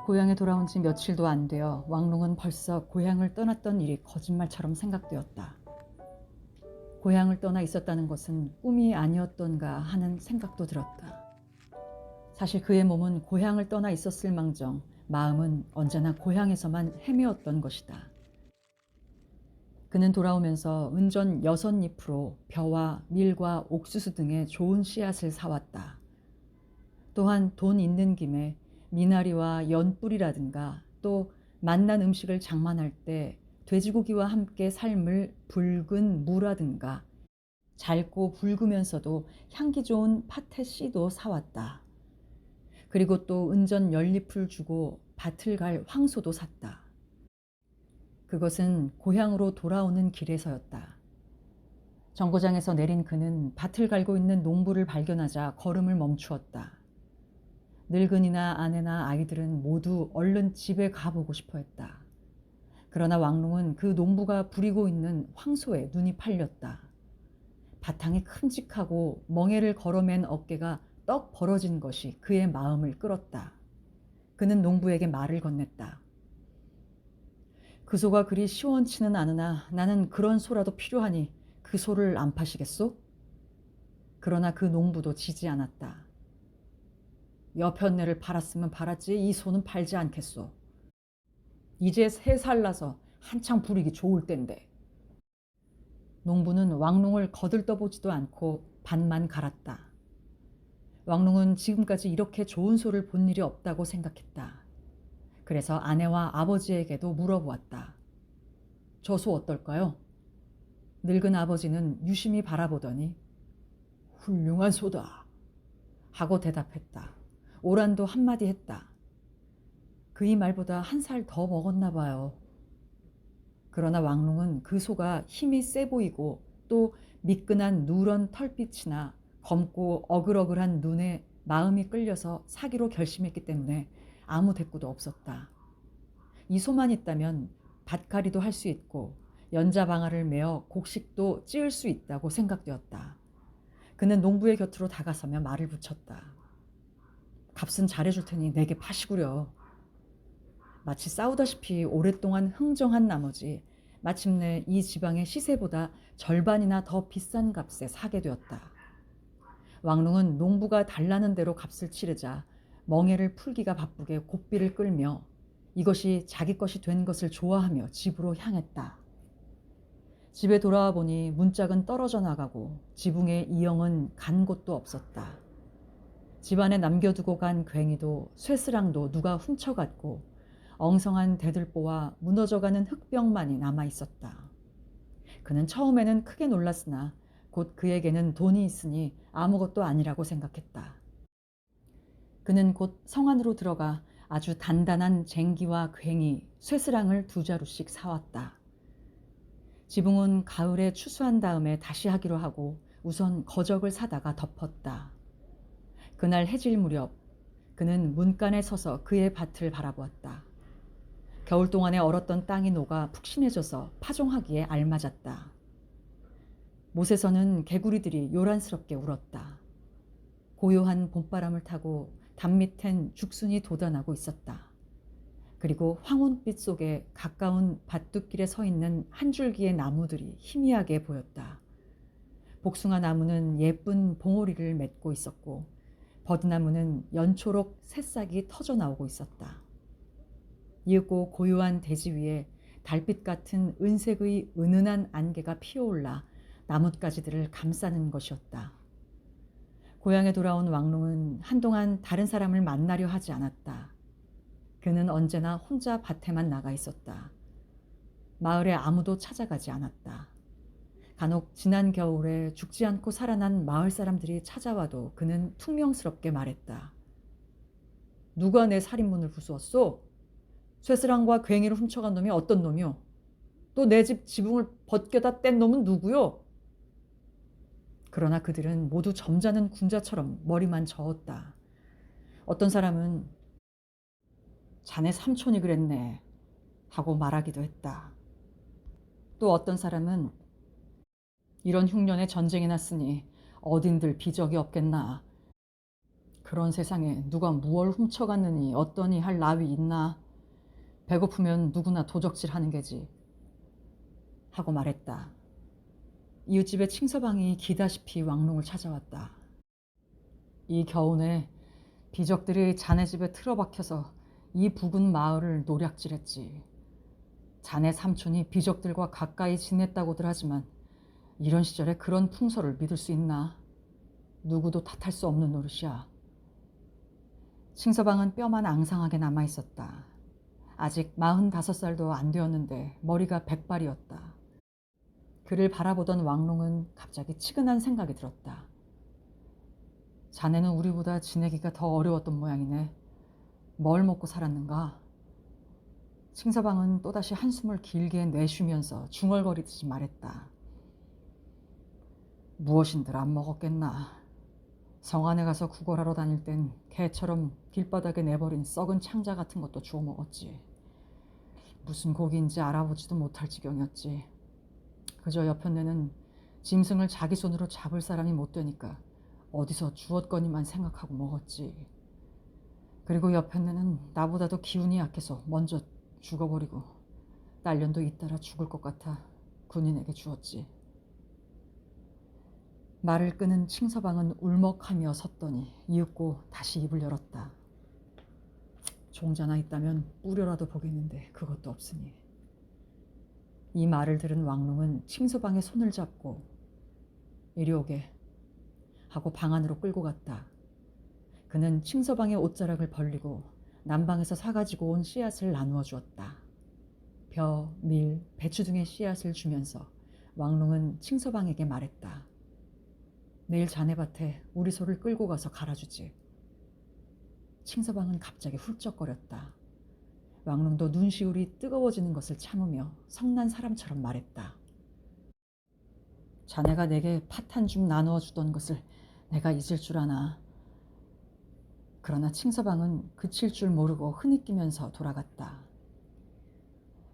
고향에 돌아온 지 며칠도 안 되어 왕롱은 벌써 고향을 떠났던 일이 거짓말처럼 생각되었다. 고향을 떠나 있었다는 것은 꿈이 아니었던가 하는 생각도 들었다. 사실 그의 몸은 고향을 떠나 있었을 망정 마음은 언제나 고향에서만 헤매었던 것이다. 그는 돌아오면서 은전 6잎으로 벼와 밀과 옥수수 등의 좋은 씨앗을 사왔다. 또한 돈 있는 김에 미나리와 연뿔이라든가 또 맛난 음식을 장만할 때 돼지고기와 함께 삶을 붉은 무라든가 잘고 붉으면서도 향기 좋은 파테 씨도 사왔다. 그리고 또 은전 10잎을 주고 밭을 갈 황소도 샀다. 그것은 고향으로 돌아오는 길에서였다. 정거장에서 내린 그는 밭을 갈고 있는 농부를 발견하자 걸음을 멈추었다. 늙은이나 아내나 아이들은 모두 얼른 집에 가보고 싶어 했다. 그러나 왕롱은 그 농부가 부리고 있는 황소에 눈이 팔렸다. 바탕이 큼직하고 멍에를 걸어맨 어깨가 떡 벌어진 것이 그의 마음을 끌었다. 그는 농부에게 말을 건넸다. 그 소가 그리 시원치는 않으나 나는 그런 소라도 필요하니 그 소를 안 파시겠소? 그러나 그 농부도 지지 않았다. 여편네를 팔았으면 팔았지 이 소는 팔지 않겠소. 이제 3살 나서 한창 부리기 좋을 땐데. 농부는 왕롱을 거들떠보지도 않고 밭만 갈았다. 왕롱은 지금까지 이렇게 좋은 소를 본 일이 없다고 생각했다. 그래서 아내와 아버지에게도 물어보았다. 저 소 어떨까요? 늙은 아버지는 유심히 바라보더니 훌륭한 소다 하고 대답했다. 오란도 한마디 했다. 그이 말보다 1살 더 먹었나 봐요. 그러나 왕롱은 그 소가 힘이 세 보이고 또 미끈한 누런 털빛이나 검고 어글어글한 눈에 마음이 끌려서 사기로 결심했기 때문에 아무 대꾸도 없었다. 이 소만 있다면 밭갈이도 할 수 있고 연자방아를 메어 곡식도 찌을 수 있다고 생각되었다. 그는 농부의 곁으로 다가서며 말을 붙였다. 값은 잘해줄 테니 내게 파시구려. 마치 싸우다시피 오랫동안 흥정한 나머지 마침내 이 지방의 시세보다 절반이나 더 비싼 값에 사게 되었다. 왕롱은 농부가 달라는 대로 값을 치르자 멍에를 풀기가 바쁘게 고삐를 끌며 이것이 자기 것이 된 것을 좋아하며 집으로 향했다. 집에 돌아와 보니 문짝은 떨어져 나가고 지붕에 이영은 간 곳도 없었다. 집안에 남겨두고 간 괭이도 쇠스랑도 누가 훔쳐갔고 엉성한 대들보와 무너져가는 흙병만이 남아있었다. 그는 처음에는 크게 놀랐으나 곧 그에게는 돈이 있으니 아무것도 아니라고 생각했다. 그는 곧 성 안으로 들어가 아주 단단한 쟁기와 괭이, 쇠스랑을 2자루씩 사왔다. 지붕은 가을에 추수한 다음에 다시 하기로 하고 우선 거적을 사다가 덮었다. 그날 해질 무렵 그는 문간에 서서 그의 밭을 바라보았다. 겨울 동안에 얼었던 땅이 녹아 푹신해져서 파종하기에 알맞았다. 못에서는 개구리들이 요란스럽게 울었다. 고요한 봄바람을 타고 담 밑엔 죽순이 돋아나고 있었다. 그리고 황혼빛 속에 가까운 밭둑길에 서 있는 한 줄기의 나무들이 희미하게 보였다. 복숭아 나무는 예쁜 봉오리를 맺고 있었고 버드나무는 연초록 새싹이 터져 나오고 있었다. 이윽고 고요한 대지 위에 달빛 같은 은색의 은은한 안개가 피어올라 나뭇가지들을 감싸는 것이었다. 고향에 돌아온 왕롱은 한동안 다른 사람을 만나려 하지 않았다. 그는 언제나 혼자 밭에만 나가 있었다. 마을에 아무도 찾아가지 않았다. 간혹 지난 겨울에 죽지 않고 살아난 마을 사람들이 찾아와도 그는 퉁명스럽게 말했다. 누가 내 살인문을 부수었소? 쇠스랑과 괭이를 훔쳐간 놈이 어떤 놈이오? 또 내 집 지붕을 벗겨다 뗀 놈은 누구요? 그러나 그들은 모두 점잖은 군자처럼 머리만 저었다. 어떤 사람은 자네 삼촌이 그랬네 하고 말하기도 했다. 또 어떤 사람은 이런 흉년에 전쟁이 났으니 어딘들 비적이 없겠나 그런 세상에 누가 무얼 훔쳐갔느니 어떠니 할 나위 있나? 배고프면 누구나 도적질하는 게지. 하고 말했다. 이웃집의 칭서방이 기다시피 왕롱을 찾아왔다. 이 겨우내 비적들이 자네 집에 틀어박혀서 이 부근 마을을 노략질했지. 자네 삼촌이 비적들과 가까이 지냈다고들 하지만 이런 시절에 그런 풍설을 믿을 수 있나? 누구도 탓할 수 없는 노릇이야. 칭서방은 뼈만 앙상하게 남아있었다. 아직 45살도 안 되었는데 머리가 백발이었다. 그를 바라보던 왕롱은 갑자기 치근한 생각이 들었다. 자네는 우리보다 지내기가 더 어려웠던 모양이네. 뭘 먹고 살았는가? 칭서방은 또다시 한숨을 길게 내쉬면서 중얼거리듯이 말했다. 무엇인들 안 먹었겠나. 성 안에 가서 구걸하러 다닐 땐 개처럼 길바닥에 내버린 썩은 창자 같은 것도 주워 먹었지. 무슨 고기인지 알아보지도 못할 지경이었지. 그저 여편네는 짐승을 자기 손으로 잡을 사람이 못 되니까 어디서 주었거니만 생각하고 먹었지. 그리고 여편네는 나보다도 기운이 약해서 먼저 죽어버리고 딸년도 잇따라 죽을 것 같아 군인에게 주었지. 말을 끊은 칭서방은 울먹하며 섰더니 이윽고 다시 입을 열었다. 종자나 있다면 뿌려라도 보겠는데 그것도 없으니. 이 말을 들은 왕롱은 칭서방의 손을 잡고 이리 오게 하고 방 안으로 끌고 갔다. 그는 칭서방의 옷자락을 벌리고 남방에서 사가지고 온 씨앗을 나누어 주었다. 벼, 밀, 배추 등의 씨앗을 주면서 왕롱은 칭서방에게 말했다. 내일 자네 밭에 우리 소를 끌고 가서 갈아주지. 칭서방은 갑자기 훌쩍거렸다. 왕롱도 눈시울이 뜨거워지는 것을 참으며 성난 사람처럼 말했다. 자네가 내게 팥 한 줌 나누어 주던 것을 내가 잊을 줄 아나. 그러나 칭서방은 그칠 줄 모르고 흐느끼면서 돌아갔다.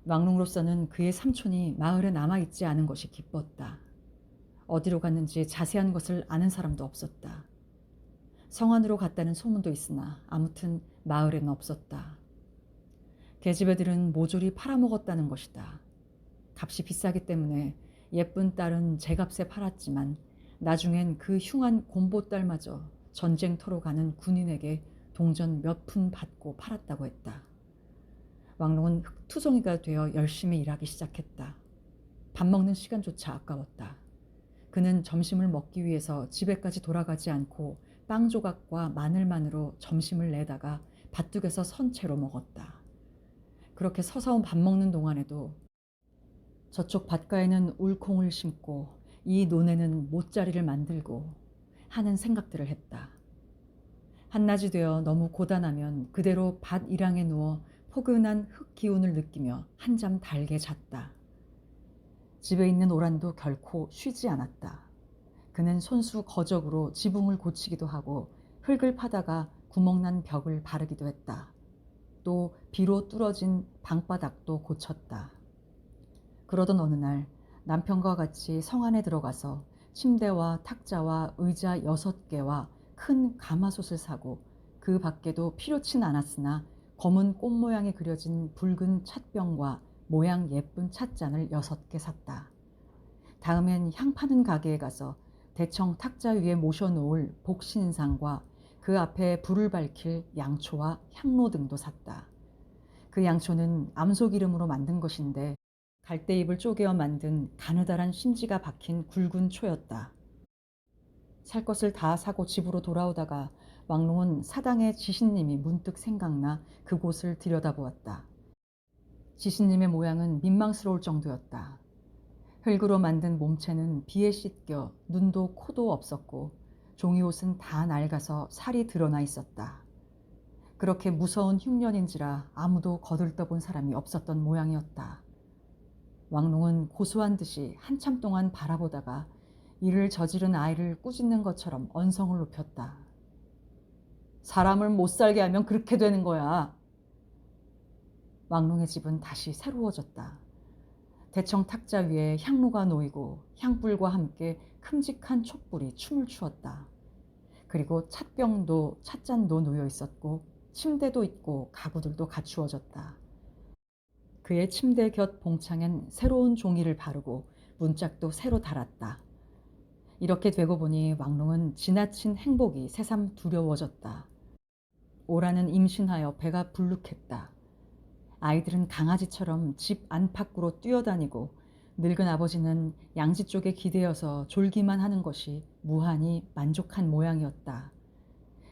왕롱으로서는 그의 삼촌이 마을에 남아있지 않은 것이 기뻤다. 어디로 갔는지 자세한 것을 아는 사람도 없었다. 성 안으로 갔다는 소문도 있으나 아무튼 마을에는 없었다. 계집애들은 모조리 팔아먹었다는 것이다. 값이 비싸기 때문에 예쁜 딸은 제값에 팔았지만 나중엔 그 흉한 곰보딸마저 전쟁터로 가는 군인에게 동전 몇 푼 받고 팔았다고 했다. 왕롱은 흙투성이가 되어 열심히 일하기 시작했다. 밥 먹는 시간조차 아까웠다. 그는 점심을 먹기 위해서 집에까지 돌아가지 않고 빵 조각과 마늘만으로 점심을 내다가 밭둑에서 선 채로 먹었다. 그렇게 서서 밥 먹는 동안에도 저쪽 밭가에는 울콩을 심고 이 논에는 못자리를 만들고 하는 생각들을 했다. 한낮이 되어 너무 고단하면 그대로 밭 이랑에 누워 포근한 흙 기운을 느끼며 한잠 달게 잤다. 집에 있는 오란도 결코 쉬지 않았다. 그는 손수 거적으로 지붕을 고치기도 하고 흙을 파다가 구멍난 벽을 바르기도 했다. 또 비로 뚫어진 방바닥도 고쳤다. 그러던 어느 날 남편과 같이 성 안에 들어가서 침대와 탁자와 의자 6개와 큰 가마솥을 사고 그 밖에도 필요치는 않았으나 검은 꽃 모양이 그려진 붉은 찻병과 모양 예쁜 찻잔을 6개 샀다. 다음엔 향 파는 가게에 가서 대청 탁자 위에 모셔놓을 복신상과 그 앞에 불을 밝힐 양초와 향로 등도 샀다. 그 양초는 암소기름으로 만든 것인데 갈대잎을 쪼개어 만든 가느다란 심지가 박힌 굵은 초였다. 살 것을 다 사고 집으로 돌아오다가 왕롱은 사당의 지신님이 문득 생각나 그곳을 들여다보았다. 지신님의 모양은 민망스러울 정도였다. 흙으로 만든 몸체는 비에 씻겨 눈도 코도 없었고 종이옷은 다 낡아서 살이 드러나 있었다. 그렇게 무서운 흉년인지라 아무도 거들떠본 사람이 없었던 모양이었다. 왕롱은 고소한 듯이 한참 동안 바라보다가 이를 저지른 아이를 꾸짖는 것처럼 언성을 높였다. 사람을 못 살게 하면 그렇게 되는 거야. 왕롱의 집은 다시 새로워졌다. 대청 탁자 위에 향로가 놓이고 향불과 함께 큼직한 촛불이 춤을 추었다. 그리고 찻병도 찻잔도 놓여 있었고 침대도 있고 가구들도 갖추어졌다. 그의 침대 곁 봉창엔 새로운 종이를 바르고 문짝도 새로 달았다. 이렇게 되고 보니 왕롱은 지나친 행복이 새삼 두려워졌다. 오라는 임신하여 배가 불룩했다. 아이들은 강아지처럼 집 안팎으로 뛰어다니고 늙은 아버지는 양지 쪽에 기대어서 졸기만 하는 것이 무한히 만족한 모양이었다.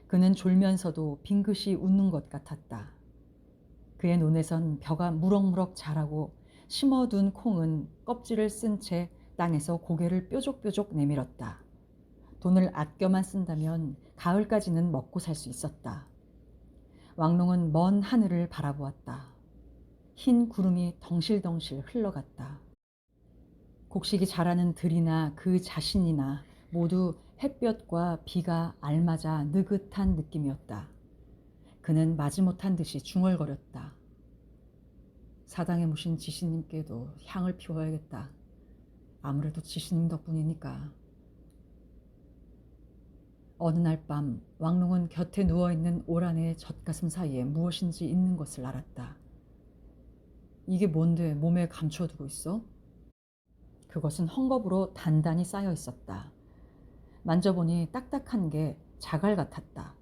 그는 졸면서도 빙긋이 웃는 것 같았다. 그의 눈에선 벼가 무럭무럭 자라고 심어둔 콩은 껍질을 쓴 채 땅에서 고개를 뾰족뾰족 내밀었다. 돈을 아껴만 쓴다면 가을까지는 먹고 살 수 있었다. 왕롱은 먼 하늘을 바라보았다. 흰 구름이 덩실덩실 흘러갔다. 곡식이 자라는 들이나 그 자신이나 모두 햇볕과 비가 알맞아 느긋한 느낌이었다. 그는 마지못한 듯이 중얼거렸다. 사당에 모신 지신님께도 향을 피워야겠다. 아무래도 지신님 덕분이니까. 어느 날 밤 왕롱은 곁에 누워있는 오란의 젖가슴 사이에 무엇인지 있는 것을 알았다. 이게 뭔데 몸에 감춰두고 있어? 그것은 헝겊으로 단단히 쌓여 있었다. 만져보니 딱딱한 게 자갈 같았다.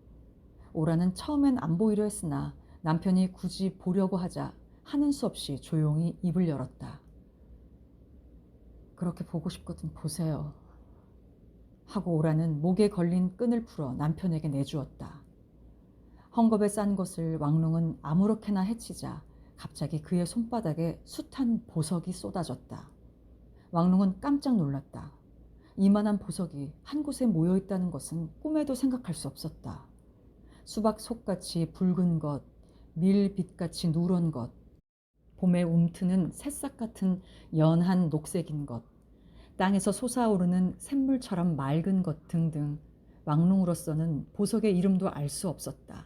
오라는 처음엔 안 보이려 했으나 남편이 굳이 보려고 하자 하는 수 없이 조용히 입을 열었다. 그렇게 보고 싶거든 보세요. 하고 오라는 목에 걸린 끈을 풀어 남편에게 내주었다. 헝겊에 싼 것을 왕롱은 아무렇게나 해치자 갑자기 그의 손바닥에 숱한 보석이 쏟아졌다. 왕롱은 깜짝 놀랐다. 이만한 보석이 한 곳에 모여 있다는 것은 꿈에도 생각할 수 없었다. 수박 속같이 붉은 것, 밀빛같이 누런 것, 봄에 움트는 새싹 같은 연한 녹색인 것, 땅에서 솟아오르는 샘물처럼 맑은 것 등등 왕롱으로서는 보석의 이름도 알 수 없었다.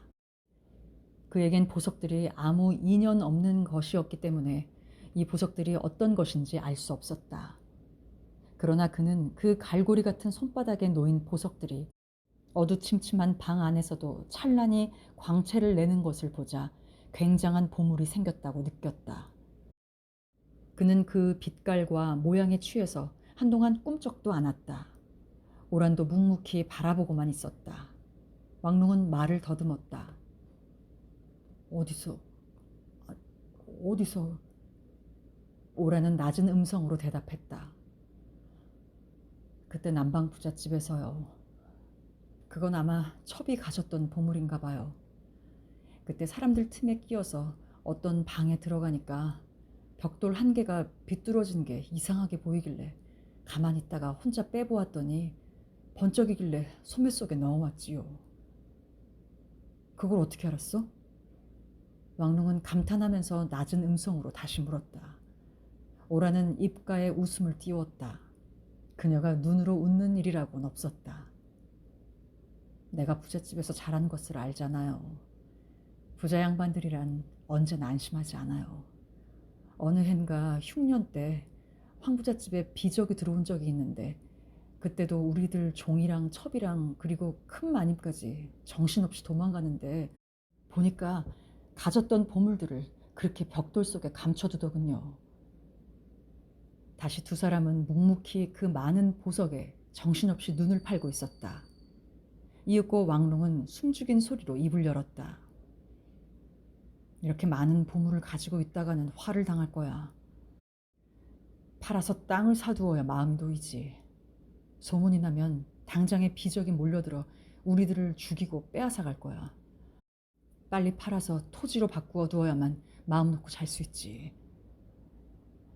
그에겐 보석들이 아무 인연 없는 것이었기 때문에 이 보석들이 어떤 것인지 알 수 없었다. 그러나 그는 그 갈고리 같은 손바닥에 놓인 보석들이 어두침침한 방 안에서도 찬란히 광채를 내는 것을 보자 굉장한 보물이 생겼다고 느꼈다. 그는 그 빛깔과 모양에 취해서 한동안 꿈쩍도 않았다. 오란도 묵묵히 바라보고만 있었다. 왕롱은 말을 더듬었다. 어디서? 어디서? 오라는 낮은 음성으로 대답했다. 그때 남방 부잣집에서요. 그건 아마 첩이 가졌던 보물인가 봐요. 그때 사람들 틈에 끼어서 어떤 방에 들어가니까 벽돌 한 개가 비뚤어진 게 이상하게 보이길래 가만히 있다가 혼자 빼보았더니 번쩍이길래 소매 속에 넣어왔지요. 그걸 어떻게 알았어? 왕롱은 감탄하면서 낮은 음성으로 다시 물었다. 오라는 입가에 웃음을 띄웠다. 그녀가 눈으로 웃는 일이라고는 없었다. 내가 부잣집에서 자란 것을 알잖아요. 부자 양반들이란 언제나 안심하지 않아요. 어느 해인가 흉년 때 황부잣집에 비적이 들어온 적이 있는데 그때도 우리들 종이랑 첩이랑 그리고 큰 마님까지 정신없이 도망가는데 보니까 가졌던 보물들을 그렇게 벽돌 속에 감춰두더군요. 다시 두 사람은 묵묵히 그 많은 보석에 정신없이 눈을 팔고 있었다. 이윽고 왕롱은 숨죽인 소리로 입을 열었다. 이렇게 많은 보물을 가지고 있다가는 화를 당할 거야. 팔아서 땅을 사두어야 마음이 놓이지. 소문이 나면 당장에 비적이 몰려들어 우리들을 죽이고 빼앗아갈 거야. 빨리 팔아서 토지로 바꾸어 두어야만 마음 놓고 잘 수 있지.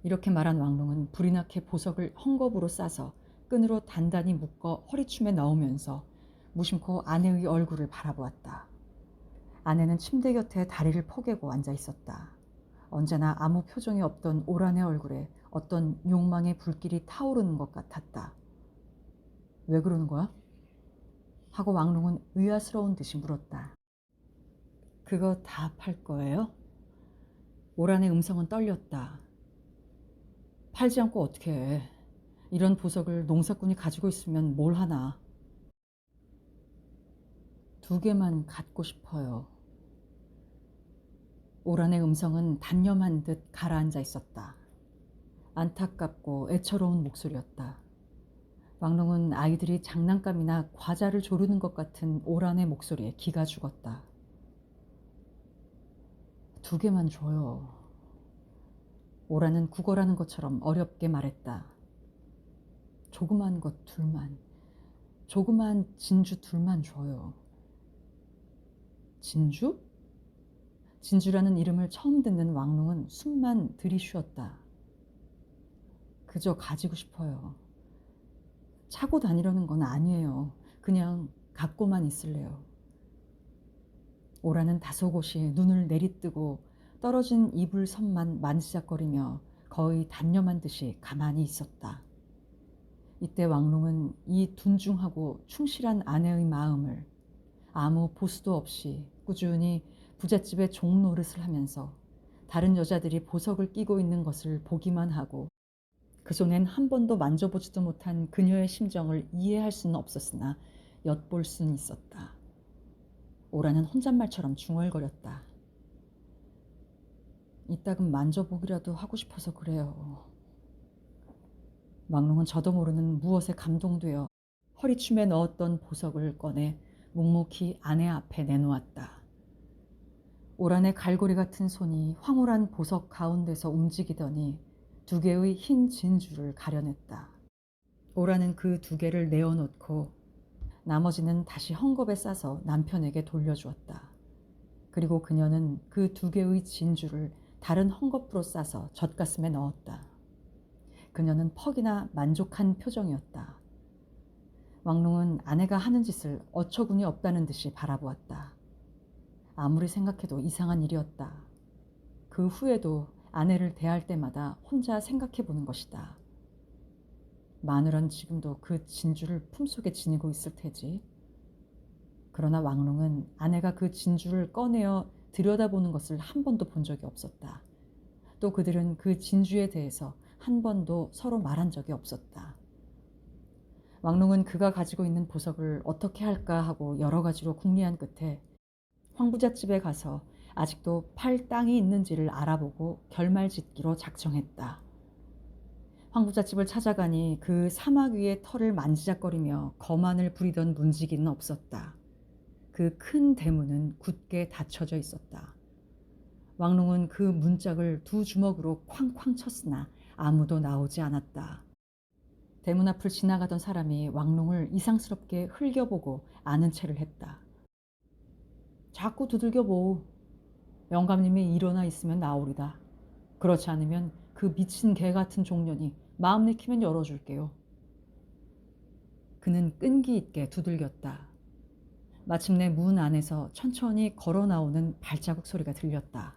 이렇게 말한 왕롱은 불이 나게 보석을 헝겊으로 싸서 끈으로 단단히 묶어 허리춤에 넣으면서 무심코 아내의 얼굴을 바라보았다. 아내는 침대 곁에 다리를 포개고 앉아 있었다. 언제나 아무 표정이 없던 오란의 얼굴에 어떤 욕망의 불길이 타오르는 것 같았다. 왜 그러는 거야? 하고 왕롱은 의아스러운 듯이 물었다. 그거 다 팔 거예요? 오란의 음성은 떨렸다. 팔지 않고 어떻게 해. 이런 보석을 농사꾼이 가지고 있으면 뭘 하나. 두 개만 갖고 싶어요. 오란의 음성은 단념한 듯 가라앉아 있었다. 안타깝고 애처로운 목소리였다. 왕롱은 아이들이 장난감이나 과자를 조르는 것 같은 오란의 목소리에 기가 죽었다. 두 개만 줘요. 오란은 구걸하는 것처럼 어렵게 말했다. 조그만 것 둘만, 조그만 진주 둘만 줘요. 진주? 진주라는 이름을 처음 듣는 왕롱은 숨만 들이쉬었다. 그저 가지고 싶어요. 차고 다니려는 건 아니에요. 그냥 갖고만 있을래요. 오라는 다소곳이 눈을 내리뜨고 떨어진 이불 선만 만지작거리며 거의 단념한 듯이 가만히 있었다. 이때 왕롱은 이 둔중하고 충실한 아내의 마음을 아무 보수도 없이 꾸준히 부잣집의 종노릇을 하면서 다른 여자들이 보석을 끼고 있는 것을 보기만 하고 그 손엔 한 번도 만져보지도 못한 그녀의 심정을 이해할 수는 없었으나 엿볼 수는 있었다. 오라는 혼잣말처럼 중얼거렸다. 이따금 만져보기라도 하고 싶어서 그래요. 왕롱은 저도 모르는 무엇에 감동되어 허리춤에 넣었던 보석을 꺼내 묵묵히 아내 앞에 내놓았다. 오란의 갈고리 같은 손이 황홀한 보석 가운데서 움직이더니 두 개의 흰 진주를 가려냈다. 오라는 그 두 개를 내어놓고 나머지는 다시 헝겊에 싸서 남편에게 돌려주었다. 그리고 그녀는 그 두 개의 진주를 다른 헝겊으로 싸서 젖가슴에 넣었다. 그녀는 퍽이나 만족한 표정이었다. 왕롱은 아내가 하는 짓을 어처구니 없다는 듯이 바라보았다. 아무리 생각해도 이상한 일이었다. 그 후에도 아내를 대할 때마다 혼자 생각해보는 것이다. 마누라는 지금도 그 진주를 품속에 지니고 있을 테지. 그러나 왕롱은 아내가 그 진주를 꺼내어 들여다보는 것을 한 번도 본 적이 없었다. 또 그들은 그 진주에 대해서 한 번도 서로 말한 적이 없었다. 왕롱은 그가 가지고 있는 보석을 어떻게 할까 하고 여러 가지로 궁리한 끝에 황부잣집에 가서 아직도 팔 땅이 있는지를 알아보고 결말짓기로 작정했다. 황부잣집을 찾아가니 그 사막 위의 털을 만지작거리며 거만을 부리던 문지기는 없었다. 그 큰 대문은 굳게 닫혀져 있었다. 왕롱은 그 문짝을 두 주먹으로 쾅쾅 쳤으나 아무도 나오지 않았다. 대문 앞을 지나가던 사람이 왕롱을 이상스럽게 흘겨보고 아는 체를 했다. 자꾸 두들겨보. 영감님이 일어나 있으면 나오리다. 그렇지 않으면 그 미친 개 같은 종년이 마음 내키면 열어줄게요. 그는 끈기 있게 두들겼다. 마침내 문 안에서 천천히 걸어 나오는 발자국 소리가 들렸다.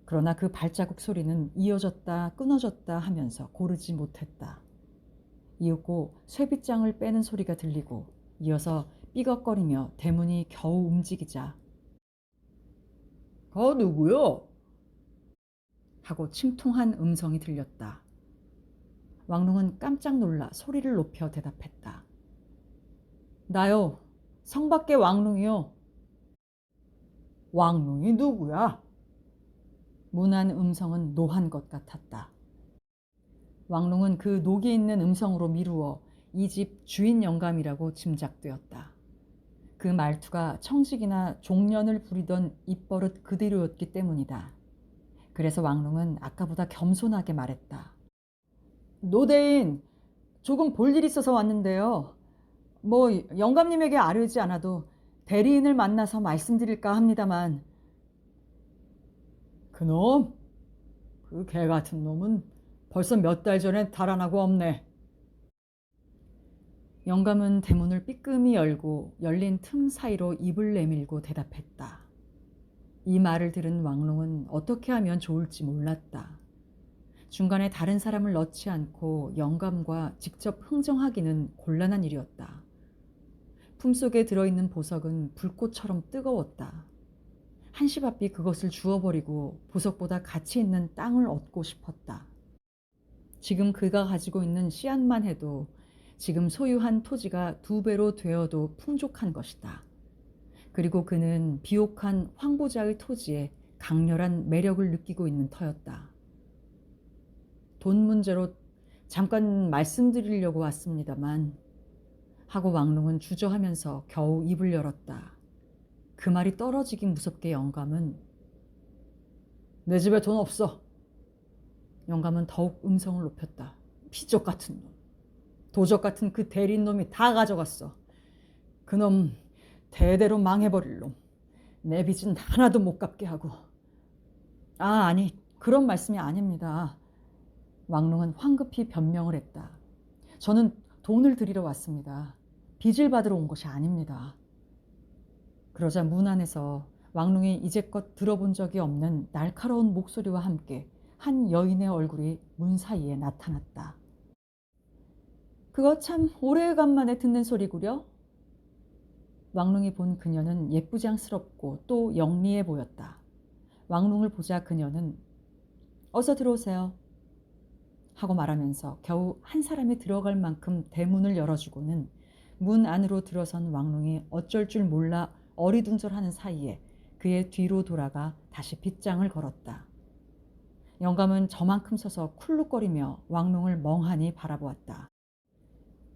그러나 그 발자국 소리는 이어졌다 끊어졌다 하면서 고르지 못했다. 이윽고 쇠빗장을 빼는 소리가 들리고 이어서 삐걱거리며 대문이 겨우 움직이자 누구요? 하고 침통한 음성이 들렸다. 왕롱은 깜짝 놀라 소리를 높여 대답했다. 나요. 성밖의 왕롱이요. 왕롱이 누구야? 문안 음성은 노한 것 같았다. 왕롱은 그 녹이 있는 음성으로 미루어 이 집 주인 영감이라고 짐작되었다. 그 말투가 청직이나 종년을 부리던 입버릇 그대로였기 때문이다. 그래서 왕롱은 아까보다 겸손하게 말했다. 노대인, 조금 볼 일 있어서 왔는데요. 뭐 영감님에게 아뢰지 않아도 대리인을 만나서 말씀드릴까 합니다만. 그놈? 그 개 같은 놈은 벌써 몇 달 전에 달아나고 없네. 영감은 대문을 삐끔히 열고 열린 틈 사이로 입을 내밀고 대답했다. 이 말을 들은 왕롱은 어떻게 하면 좋을지 몰랐다. 중간에 다른 사람을 넣지 않고 영감과 직접 흥정하기는 곤란한 일이었다. 품속에 들어있는 보석은 불꽃처럼 뜨거웠다. 한시바삐 그것을 주워버리고 보석보다 가치 있는 땅을 얻고 싶었다. 지금 그가 가지고 있는 씨앗만 해도 지금 소유한 토지가 2배로 되어도 풍족한 것이다. 그리고 그는 비옥한 황부자의 토지에 강렬한 매력을 느끼고 있는 터였다. 돈 문제로 잠깐 말씀드리려고 왔습니다만 하고 왕롱은 주저하면서 겨우 입을 열었다. 그 말이 떨어지기 무섭게 영감은 내 집에 돈 없어. 영감은 더욱 음성을 높였다. 피족 같은 놈. 도적 같은 그 대린 놈이 다 가져갔어. 그놈 대대로 망해버릴 놈. 내 빚은 하나도 못 갚게 하고. 아니 그런 말씀이 아닙니다. 왕롱은 황급히 변명을 했다. 저는 돈을 드리러 왔습니다. 빚을 받으러 온 것이 아닙니다. 그러자 문 안에서 왕롱이 이제껏 들어본 적이 없는 날카로운 목소리와 함께 한 여인의 얼굴이 문 사이에 나타났다. 그거 참 오래간만에 듣는 소리구려. 왕롱이 본 그녀는 예쁘장스럽고 또 영리해 보였다. 왕롱을 보자 그녀는 어서 들어오세요 하고 말하면서 겨우 한 사람이 들어갈 만큼 대문을 열어주고는 문 안으로 들어선 왕롱이 어쩔 줄 몰라 어리둥절하는 사이에 그의 뒤로 돌아가 다시 빗장을 걸었다. 영감은 저만큼 서서 쿨룩거리며 왕롱을 멍하니 바라보았다.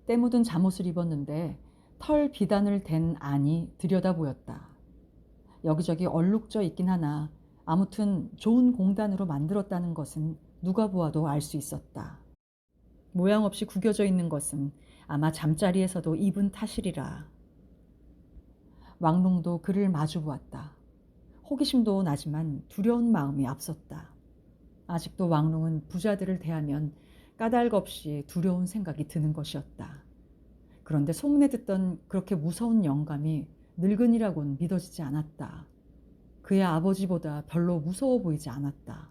때 묻은 잠옷을 입었는데 털 비단을 댄 안이 들여다 보였다. 여기저기 얼룩져 있긴 하나 아무튼 좋은 공단으로 만들었다는 것은 누가 보아도 알 수 있었다. 모양 없이 구겨져 있는 것은 아마 잠자리에서도 입은 탓이리라. 왕롱도 그를 마주 보았다. 호기심도 나지만 두려운 마음이 앞섰다. 아직도 왕롱은 부자들을 대하면 까닭없이 두려운 생각이 드는 것이었다. 그런데 소문에 듣던 그렇게 무서운 영감이 늙은이라곤 믿어지지 않았다. 그의 아버지보다 별로 무서워 보이지 않았다.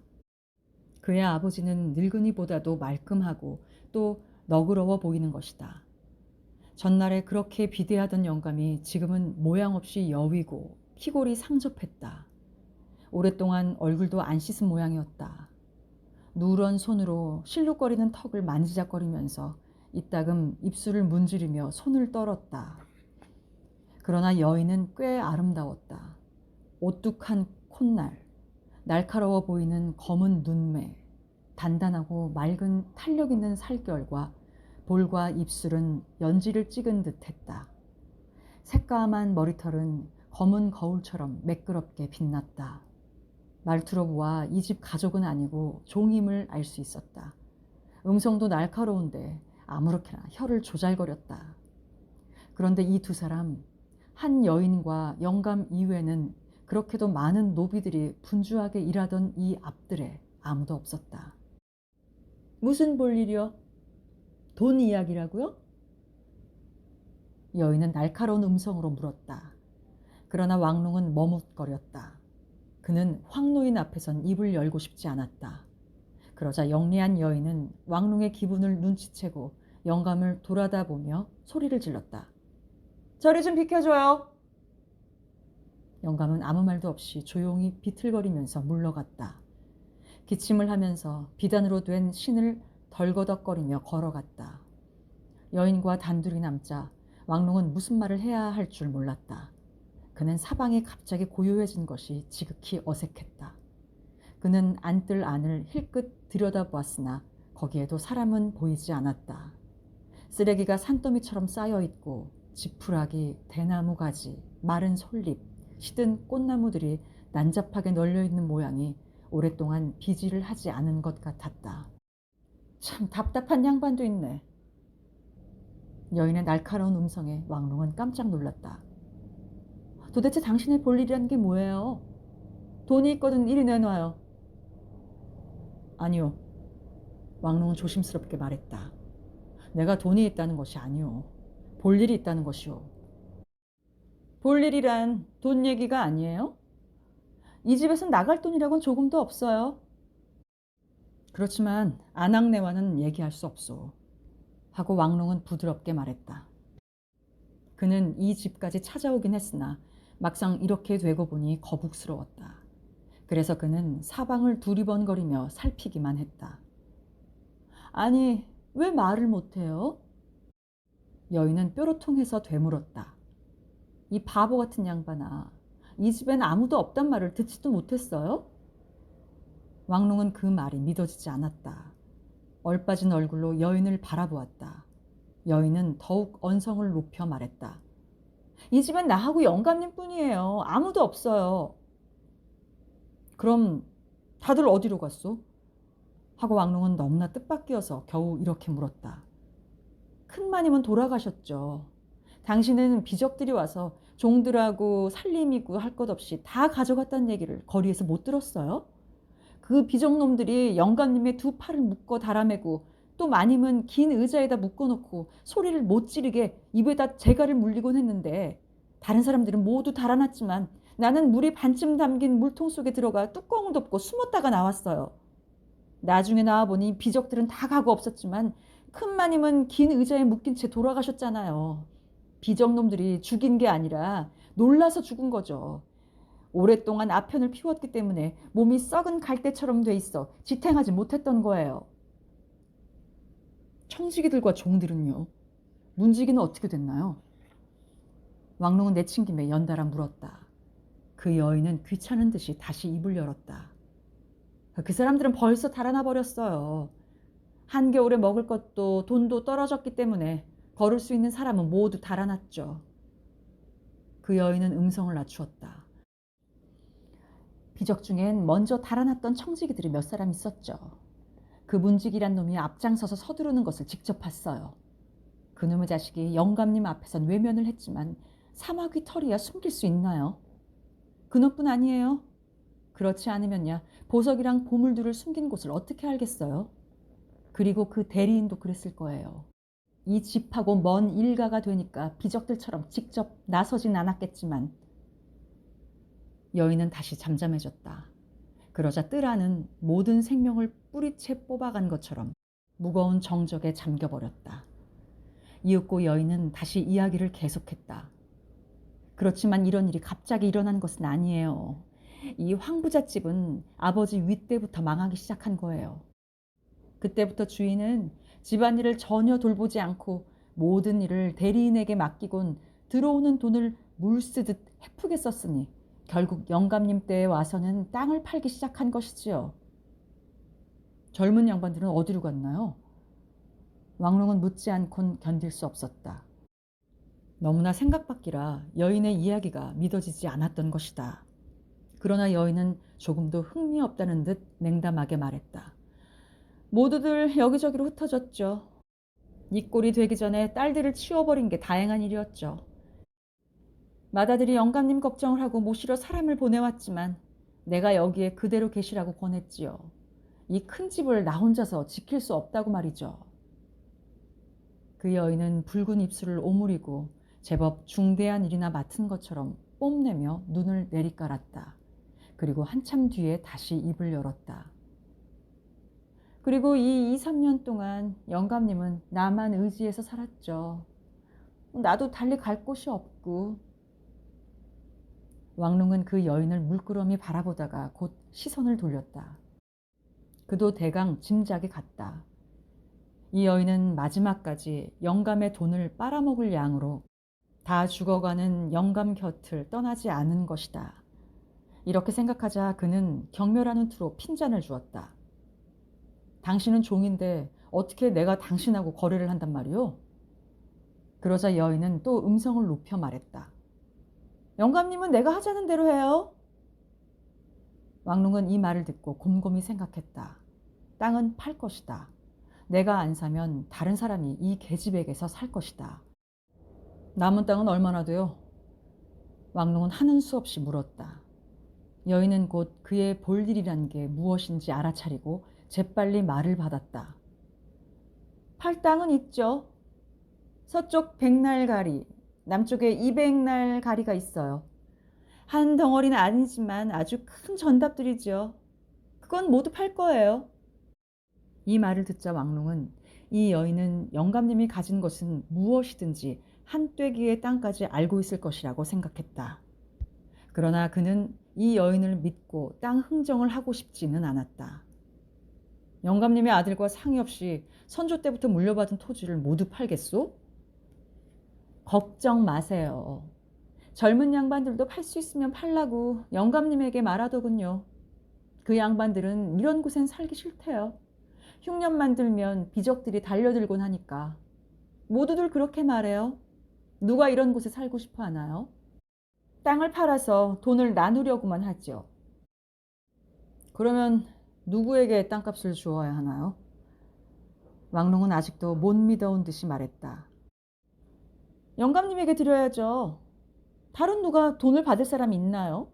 그의 아버지는 늙은이보다도 말끔하고 또 너그러워 보이는 것이다. 전날에 그렇게 비대하던 영감이 지금은 모양 없이 여위고 피골이 상접했다. 오랫동안 얼굴도 안 씻은 모양이었다. 누런 손으로 실룩거리는 턱을 만지작거리면서 이따금 입술을 문지르며 손을 떨었다. 그러나 여인은 꽤 아름다웠다. 오뚝한 콧날, 날카로워 보이는 검은 눈매, 단단하고 맑은 탄력 있는 살결과 볼과 입술은 연지를 찍은 듯했다. 새까만 머리털은 검은 거울처럼 매끄럽게 빛났다. 말투로 보아 이 집 가족은 아니고 종임을 알 수 있었다. 음성도 날카로운데 아무렇게나 혀를 조잘거렸다. 그런데 이 두 사람, 한 여인과 영감 이외에는 그렇게도 많은 노비들이 분주하게 일하던 이 앞들에 아무도 없었다. 무슨 볼일이요? 돈 이야기라고요? 여인은 날카로운 음성으로 물었다. 그러나 왕롱은 머뭇거렸다. 그는 황노인 앞에선 입을 열고 싶지 않았다. 그러자 영리한 여인은 왕롱의 기분을 눈치채고 영감을 돌아다보며 소리를 질렀다. 저리 좀 비켜줘요. 영감은 아무 말도 없이 조용히 비틀거리면서 물러갔다. 기침을 하면서 비단으로 된 신을 덜거덕거리며 걸어갔다. 여인과 단둘이 남자 왕롱은 무슨 말을 해야 할 줄 몰랐다. 그는 사방이 갑자기 고요해진 것이 지극히 어색했다. 그는 안뜰 안을 힐끗 들여다보았으나 거기에도 사람은 보이지 않았다. 쓰레기가 산더미처럼 쌓여있고 지푸라기, 대나무 가지, 마른 솔잎, 시든 꽃나무들이 난잡하게 널려있는 모양이 오랫동안 비지를 하지 않은 것 같았다. 참 답답한 양반도 있네. 여인의 날카로운 음성에 왕롱은 깜짝 놀랐다. 도대체 당신의 볼 일이란 게 뭐예요? 돈이 있거든 이리 내놔요. 아니요. 왕롱은 조심스럽게 말했다. 내가 돈이 있다는 것이 아니오. 볼 일이 있다는 것이오. 볼 일이란 돈 얘기가 아니에요? 이 집에선 나갈 돈이라곤 조금도 없어요. 그렇지만 안학내와는 얘기할 수 없소. 하고 왕롱은 부드럽게 말했다. 그는 이 집까지 찾아오긴 했으나 막상 이렇게 되고 보니 거북스러웠다. 그래서 그는 사방을 두리번거리며 살피기만 했다. 아니, 왜 말을 못해요? 여인은 뾰로통해서 되물었다. 이 바보 같은 양반아, 이 집엔 아무도 없단 말을 듣지도 못했어요? 왕롱은 그 말이 믿어지지 않았다. 얼빠진 얼굴로 여인을 바라보았다. 여인은 더욱 언성을 높여 말했다. 이 집엔 나하고 영감님 뿐이에요. 아무도 없어요. 그럼 다들 어디로 갔소? 하고 왕롱은 너무나 뜻밖이어서 겨우 이렇게 물었다. 큰마님은 돌아가셨죠. 당신은 비적들이 와서 종들하고 살림이고 할 것 없이 다 가져갔다는 얘기를 거리에서 못 들었어요? 그 비적놈들이 영감님의 두 팔을 묶어 달아매고 또 마님은 긴 의자에다 묶어놓고 소리를 못 지르게 입에다 재갈을 물리곤 했는데 다른 사람들은 모두 달아났지만 나는 물이 반쯤 담긴 물통 속에 들어가 뚜껑을 덮고 숨었다가 나왔어요. 나중에 나와보니 비적들은 다 가고 없었지만 큰 마님은 긴 의자에 묶인 채 돌아가셨잖아요. 비적놈들이 죽인 게 아니라 놀라서 죽은 거죠. 오랫동안 아편을 피웠기 때문에 몸이 썩은 갈대처럼 돼 있어 지탱하지 못했던 거예요. 청지기들과 종들은요? 문지기는 어떻게 됐나요? 왕롱은 내친김에 연달아 물었다. 그 여인은 귀찮은 듯이 다시 입을 열었다. 그 사람들은 벌써 달아나 버렸어요. 한겨울에 먹을 것도 돈도 떨어졌기 때문에 걸을 수 있는 사람은 모두 달아났죠. 그 여인은 음성을 낮추었다. 비적 중엔 먼저 달아났던 청지기들이 몇 사람 있었죠. 그 문지기란 놈이 앞장서서 서두르는 것을 직접 봤어요. 그놈의 자식이 영감님 앞에선 외면을 했지만 사마귀 털이야 숨길 수 있나요? 그놈뿐 아니에요. 그렇지 않으면야 보석이랑 보물들을 숨긴 곳을 어떻게 알겠어요? 그리고 그 대리인도 그랬을 거예요. 이 집하고 먼 일가가 되니까 비적들처럼 직접 나서진 않았겠지만 여인은 다시 잠잠해졌다. 그러자 뜰 안은 모든 생명을 뿌리채 뽑아간 것처럼 무거운 정적에 잠겨버렸다. 이윽고 여인은 다시 이야기를 계속했다. 그렇지만 이런 일이 갑자기 일어난 것은 아니에요. 이 황부잣집은 아버지 위 때부터 망하기 시작한 거예요. 그때부터 주인은 집안일을 전혀 돌보지 않고 모든 일을 대리인에게 맡기곤 들어오는 돈을 물 쓰듯 헤프게 썼으니 결국 영감님 때에 와서는 땅을 팔기 시작한 것이지요. 젊은 양반들은 어디로 갔나요? 왕롱은 묻지 않곤 견딜 수 없었다. 너무나 생각밖이라 여인의 이야기가 믿어지지 않았던 것이다. 그러나 여인은 조금도 흥미없다는 듯 냉담하게 말했다. 모두들 여기저기로 흩어졌죠. 이 꼴이 되기 전에 딸들을 치워버린 게 다행한 일이었죠. 마다들이 영감님 걱정을 하고 모시러 사람을 보내왔지만 내가 여기에 그대로 계시라고 권했지요. 이 큰 집을 나 혼자서 지킬 수 없다고 말이죠. 그 여인은 붉은 입술을 오므리고 제법 중대한 일이나 맡은 것처럼 뽐내며 눈을 내리깔았다. 그리고 한참 뒤에 다시 입을 열었다. 그리고 이 2, 3년 동안 영감님은 나만 의지해서 살았죠. 나도 달리 갈 곳이 없고. 왕롱은 그 여인을 물끄러미 바라보다가 곧 시선을 돌렸다. 그도 대강 짐작이 갔다. 이 여인은 마지막까지 영감의 돈을 빨아먹을 양으로 다 죽어가는 영감 곁을 떠나지 않은 것이다. 이렇게 생각하자 그는 경멸하는 투로 핀잔을 주었다. 당신은 종인데 어떻게 내가 당신하고 거래를 한단 말이오? 그러자 여인은 또 음성을 높여 말했다. 영감님은 내가 하자는 대로 해요. 왕롱은 이 말을 듣고 곰곰이 생각했다. 땅은 팔 것이다. 내가 안 사면 다른 사람이 이 계집에게서 살 것이다. 남은 땅은 얼마나 돼요? 왕롱은 하는 수 없이 물었다. 여인은 곧 그의 볼 일이란 게 무엇인지 알아차리고 재빨리 말을 받았다. 팔 땅은 있죠. 서쪽 100날 남쪽에 200날 있어요. 한 덩어리는 아니지만 아주 큰 전답들이죠. 그건 모두 팔 거예요. 이 말을 듣자 왕롱은 이 여인은 영감님이 가진 것은 무엇이든지 한 떼기의 땅까지 알고 있을 것이라고 생각했다. 그러나 그는 이 여인을 믿고 땅 흥정을 하고 싶지는 않았다. 영감님의 아들과 상의 없이 선조 때부터 물려받은 토지를 모두 팔겠소? 걱정 마세요. 젊은 양반들도 팔 수 있으면 팔라고 영감님에게 말하더군요. 그 양반들은 이런 곳엔 살기 싫대요. 흉년만 들면 비적들이 달려들곤 하니까. 모두들 그렇게 말해요. 누가 이런 곳에 살고 싶어 하나요? 땅을 팔아서 돈을 나누려고만 하죠. 그러면 누구에게 땅값을 주어야 하나요? 왕롱은 아직도 못 믿어온 듯이 말했다. 영감님에게 드려야죠. 다른 누가 돈을 받을 사람이 있나요?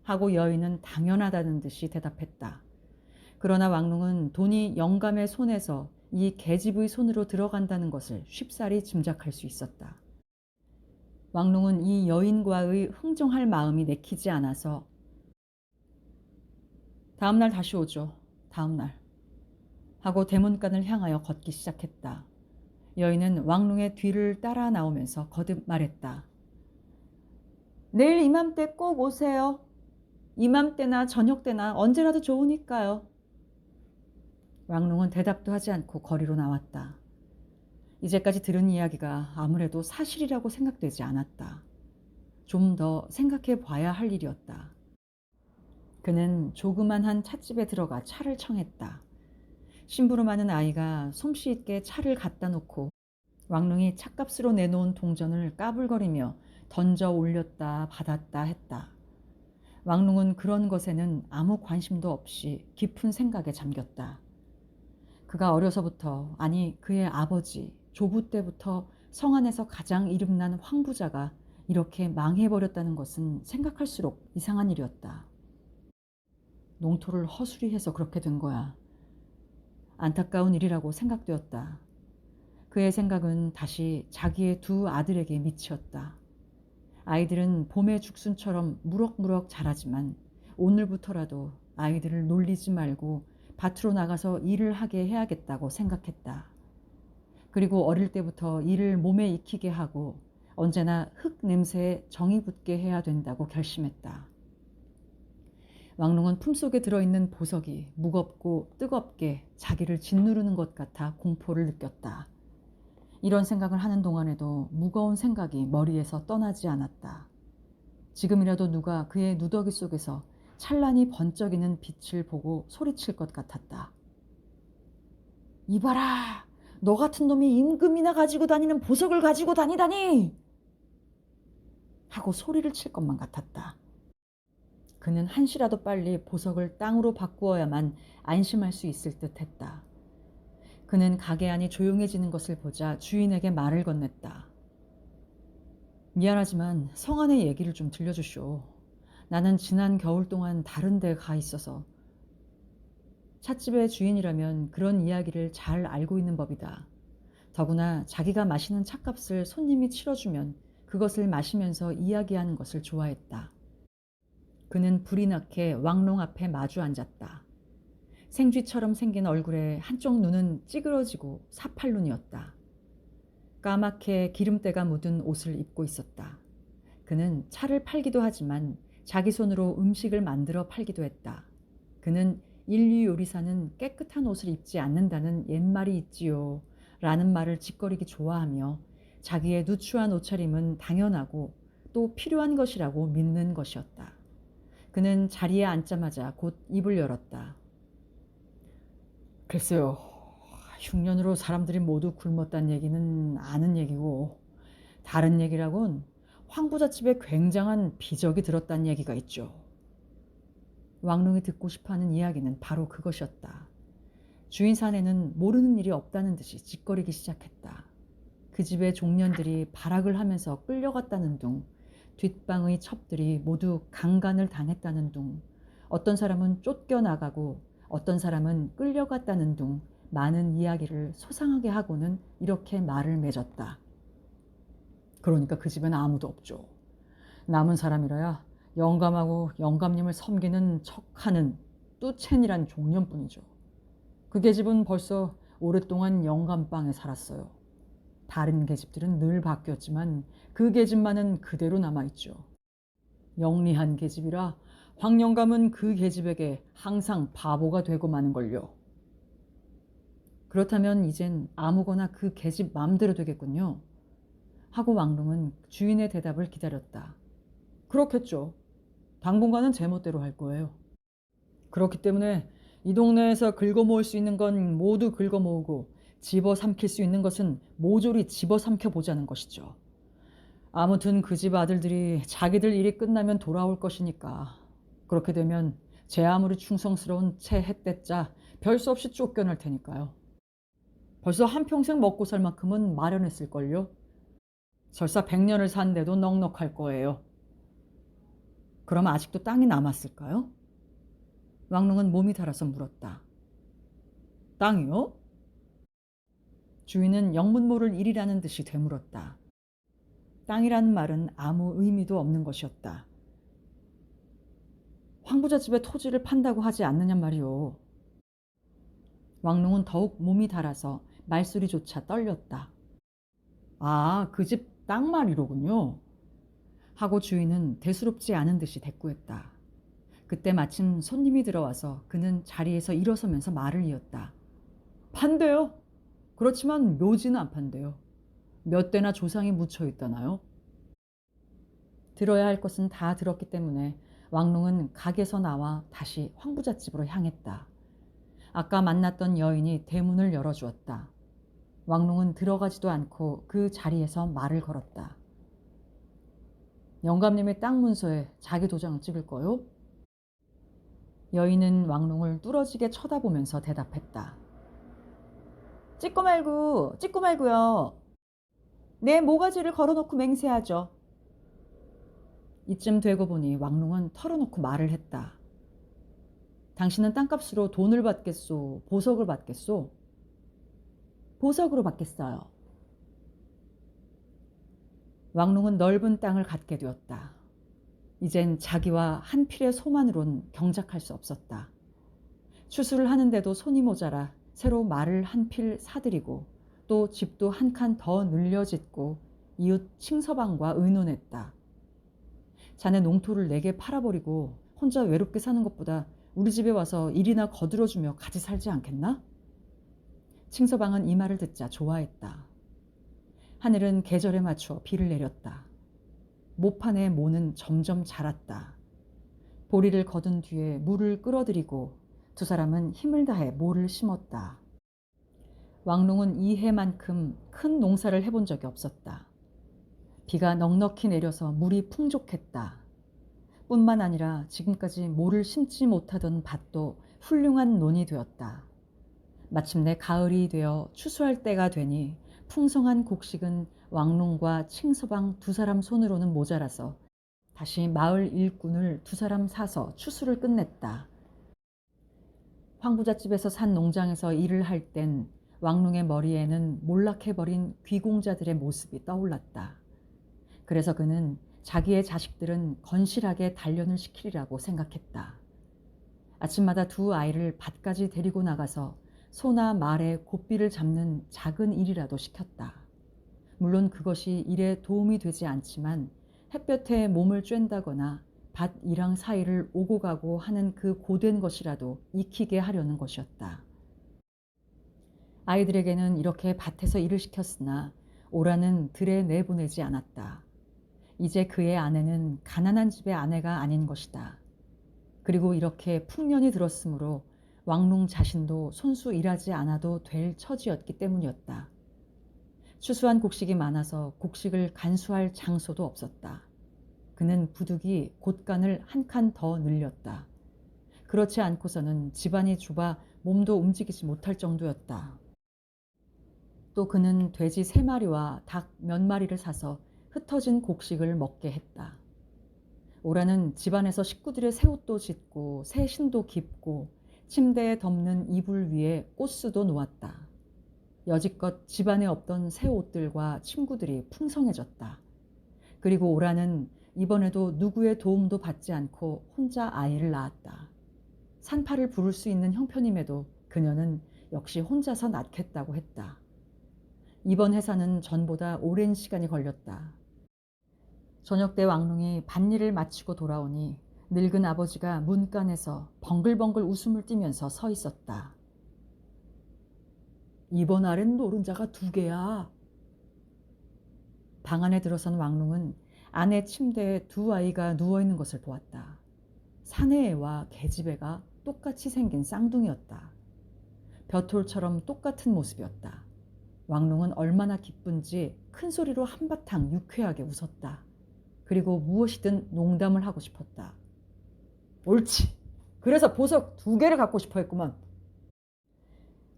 하고 여인은 당연하다는 듯이 대답했다. 그러나 왕롱은 돈이 영감의 손에서 이 계집의 손으로 들어간다는 것을 쉽사리 짐작할 수 있었다. 왕롱은 이 여인과의 흥정할 마음이 내키지 않아서 다음날 다시 오죠. 다음날. 하고 대문간을 향하여 걷기 시작했다. 여인은 왕롱의 뒤를 따라 나오면서 거듭 말했다. 내일 이맘때 꼭 오세요. 이맘때나 저녁 때나 언제라도 좋으니까요. 왕롱은 대답도 하지 않고 거리로 나왔다. 이제까지 들은 이야기가 아무래도 사실이라고 생각되지 않았다. 좀 더 생각해 봐야 할 일이었다. 그는 조그만한 찻집에 들어가 차를 청했다. 심부름하는 아이가 솜씨 있게 차를 갖다 놓고 왕릉이 찻값으로 내놓은 동전을 까불거리며 던져 올렸다 받았다 했다. 왕릉은 그런 것에는 아무 관심도 없이 깊은 생각에 잠겼다. 그가 어려서부터, 아니 그의 아버지 조부 때부터 성안에서 가장 이름난 황부자가 이렇게 망해버렸다는 것은 생각할수록 이상한 일이었다. 농토를 허술히 해서 그렇게 된 거야. 안타까운 일이라고 생각되었다. 그의 생각은 다시 자기의 두 아들에게 미치었다. 아이들은 봄의 죽순처럼 무럭무럭 자라지만 오늘부터라도 아이들을 놀리지 말고 밭으로 나가서 일을 하게 해야겠다고 생각했다. 그리고 어릴 때부터 일을 몸에 익히게 하고 언제나 흙 냄새에 정이 붙게 해야 된다고 결심했다. 왕롱은 품속에 들어있는 보석이 무겁고 뜨겁게 자기를 짓누르는 것 같아 공포를 느꼈다. 이런 생각을 하는 동안에도 무거운 생각이 머리에서 떠나지 않았다. 지금이라도 누가 그의 누더기 속에서 찬란히 번쩍이는 빛을 보고 소리칠 것 같았다. 이봐라! 너 같은 놈이 임금이나 가지고 다니는 보석을 가지고 다니다니! 하고 소리를 칠 것만 같았다. 그는 한시라도 빨리 보석을 땅으로 바꾸어야만 안심할 수 있을 듯 했다. 그는 가게 안이 조용해지는 것을 보자 주인에게 말을 건넸다. 미안하지만 성안의 얘기를 좀 들려주쇼. 나는 지난 겨울 동안 다른 데 가 있어서. 찻집의 주인이라면 그런 이야기를 잘 알고 있는 법이다. 더구나 자기가 마시는 찻값을 손님이 치러주면 그것을 마시면서 이야기하는 것을 좋아했다. 그는 불이 나게 왕롱 앞에 마주 앉았다. 생쥐처럼 생긴 얼굴에 한쪽 눈은 찌그러지고 사팔눈이었다. 까맣게 기름때가 묻은 옷을 입고 있었다. 그는 차를 팔기도 하지만 자기 손으로 음식을 만들어 팔기도 했다. 그는 인류 요리사는 깨끗한 옷을 입지 않는다는 옛말이 있지요 라는 말을 짓거리기 좋아하며 자기의 누추한 옷차림은 당연하고 또 필요한 것이라고 믿는 것이었다. 그는 자리에 앉자마자 곧 입을 열었다. 글쎄요. 흉년으로 사람들이 모두 굶었다는 얘기는 아는 얘기고 다른 얘기라곤 황부잣집에 굉장한 비적이 들었다는 얘기가 있죠. 왕롱이 듣고 싶어하는 이야기는 바로 그것이었다. 주인 사내는 모르는 일이 없다는 듯이 짓거리기 시작했다. 그 집의 종년들이 발악을 하면서 끌려갔다는 둥, 뒷방의 첩들이 모두 강간을 당했다는 둥, 어떤 사람은 쫓겨나가고 어떤 사람은 끌려갔다는 둥 많은 이야기를 소상하게 하고는 이렇게 말을 맺었다. 그러니까 그 집에는 아무도 없죠. 남은 사람이라야 영감하고 영감님을 섬기는 척하는 뚜첸이란 종년뿐이죠. 그 계집은 벌써 오랫동안 영감방에 살았어요. 다른 계집들은 늘 바뀌었지만 그 계집만은 그대로 남아있죠. 영리한 계집이라 황영감은 그 계집에게 항상 바보가 되고 마는걸요. 그렇다면 이젠 아무거나 그 계집 마음대로 되겠군요. 하고 왕릉은 주인의 대답을 기다렸다. 그렇겠죠. 당분간은 제멋대로 할 거예요. 그렇기 때문에 이 동네에서 긁어모을 수 있는 건 모두 긁어모으고 집어삼킬 수 있는 것은 모조리 집어삼켜 보자는 것이죠. 아무튼 그 집 아들들이 자기들 일이 끝나면 돌아올 것이니까 그렇게 되면 제 아무리 충성스러운 채 햇대자 별 수 없이 쫓겨날 테니까요. 벌써 한평생 먹고 살 만큼은 마련했을걸요. 설사 100년을 산데도 넉넉할 거예요. 그럼 아직도 땅이 남았을까요? 왕릉은 몸이 달아서 물었다. 땅이요? 주인은 영문 모를 일이라는 듯이 되물었다. 땅이라는 말은 아무 의미도 없는 것이었다. 황부자 집의 토지를 판다고 하지 않느냔 말이오. 왕릉은 더욱 몸이 달아서 말소리조차 떨렸다. 아, 그 집 땅 말이로군요. 하고 주인은 대수롭지 않은 듯이 대꾸했다. 그때 마침 손님이 들어와서 그는 자리에서 일어서면서 말을 이었다. 판대요. 그렇지만 묘지는 안 판대요. 몇 대나 조상이 묻혀 있다나요? 들어야 할 것은 다 들었기 때문에 왕릉은 가게에서 나와 다시 황부자 집으로 향했다. 아까 만났던 여인이 대문을 열어주었다. 왕릉은 들어가지도 않고 그 자리에서 말을 걸었다. 영감님의 땅 문서에 자기 도장을 찍을 거요? 여인은 왕릉을 뚫어지게 쳐다보면서 대답했다. 찍고 말고요. 내 모가지를 걸어놓고 맹세하죠. 이쯤 되고 보니 왕릉은 털어놓고 말을 했다. 당신은 땅값으로 돈을 받겠소? 보석을 받겠소? 보석으로 받겠어요. 왕릉은 넓은 땅을 갖게 되었다. 이젠 자기와 한 필의 소만으론 경작할 수 없었다. 추수를 하는데도 손이 모자라 새로 말을 한 필 사들이고 또 집도 한 칸 더 늘려 짓고 이웃 칭서방과 의논했다. 자네 농토를 내게 팔아버리고 혼자 외롭게 사는 것보다 우리 집에 와서 일이나 거들어주며 같이 살지 않겠나? 칭서방은 이 말을 듣자 좋아했다. 하늘은 계절에 맞춰 비를 내렸다. 모판의 모는 점점 자랐다. 보리를 거둔 뒤에 물을 끌어들이고 두 사람은 힘을 다해 모를 심었다. 왕릉은 이 해만큼 큰 농사를 해본 적이 없었다. 비가 넉넉히 내려서 물이 풍족했다. 뿐만 아니라 지금까지 모를 심지 못하던 밭도 훌륭한 논이 되었다. 마침내 가을이 되어 추수할 때가 되니 풍성한 곡식은 왕릉과 칭서방 두 사람 손으로는 모자라서 다시 마을 일꾼을 두 사람 사서 추수를 끝냈다. 황부잣집에서 산 농장에서 일을 할 땐 왕릉의 머리에는 몰락해버린 귀공자들의 모습이 떠올랐다. 그래서 그는 자기의 자식들은 건실하게 단련을 시키리라고 생각했다. 아침마다 두 아이를 밭까지 데리고 나가서 소나 말의 고삐를 잡는 작은 일이라도 시켰다. 물론 그것이 일에 도움이 되지 않지만 햇볕에 몸을 쬐다거나 밭 이랑 사이를 오고 가고 하는 그 고된 것이라도 익히게 하려는 것이었다. 아이들에게는 이렇게 밭에서 일을 시켰으나 오라는 들에 내보내지 않았다. 이제 그의 아내는 가난한 집의 아내가 아닌 것이다. 그리고 이렇게 풍년이 들었으므로 왕릉 자신도 손수 일하지 않아도 될 처지였기 때문이었다. 추수한 곡식이 많아서 곡식을 간수할 장소도 없었다. 그는 부득이 곳간을 한 칸 더 늘렸다. 그렇지 않고서는 집안이 좁아 몸도 움직이지 못할 정도였다. 또 그는 돼지 3마리와 닭 몇 마리를 사서 흩어진 곡식을 먹게 했다. 오라는 집안에서 식구들의 새 옷도 짓고 새 신도 깁고 침대에 덮는 이불 위에 꽃수도 놓았다. 여지껏 집안에 없던 새 옷들과 침구들이 풍성해졌다. 그리고 오라는 이번에도 누구의 도움도 받지 않고 혼자 아이를 낳았다. 산파를 부를 수 있는 형편임에도 그녀는 역시 혼자서 낳겠다고 했다. 이번 해사는 전보다 오랜 시간이 걸렸다. 저녁 때 왕릉이 밭일을 마치고 돌아오니 늙은 아버지가 문간에서 벙글벙글 웃음을 띠면서 서 있었다. 이번 알엔 노른자가 2개야. 방 안에 들어선 왕룽은 아내 침대에 두 아이가 누워있는 것을 보았다. 사내애와 계집애가 똑같이 생긴 쌍둥이였다. 벼톨처럼 똑같은 모습이었다. 왕룽은 얼마나 기쁜지 큰 소리로 한바탕 유쾌하게 웃었다. 그리고 무엇이든 농담을 하고 싶었다. 옳지. 그래서 보석 2개를 갖고 싶어 했구먼.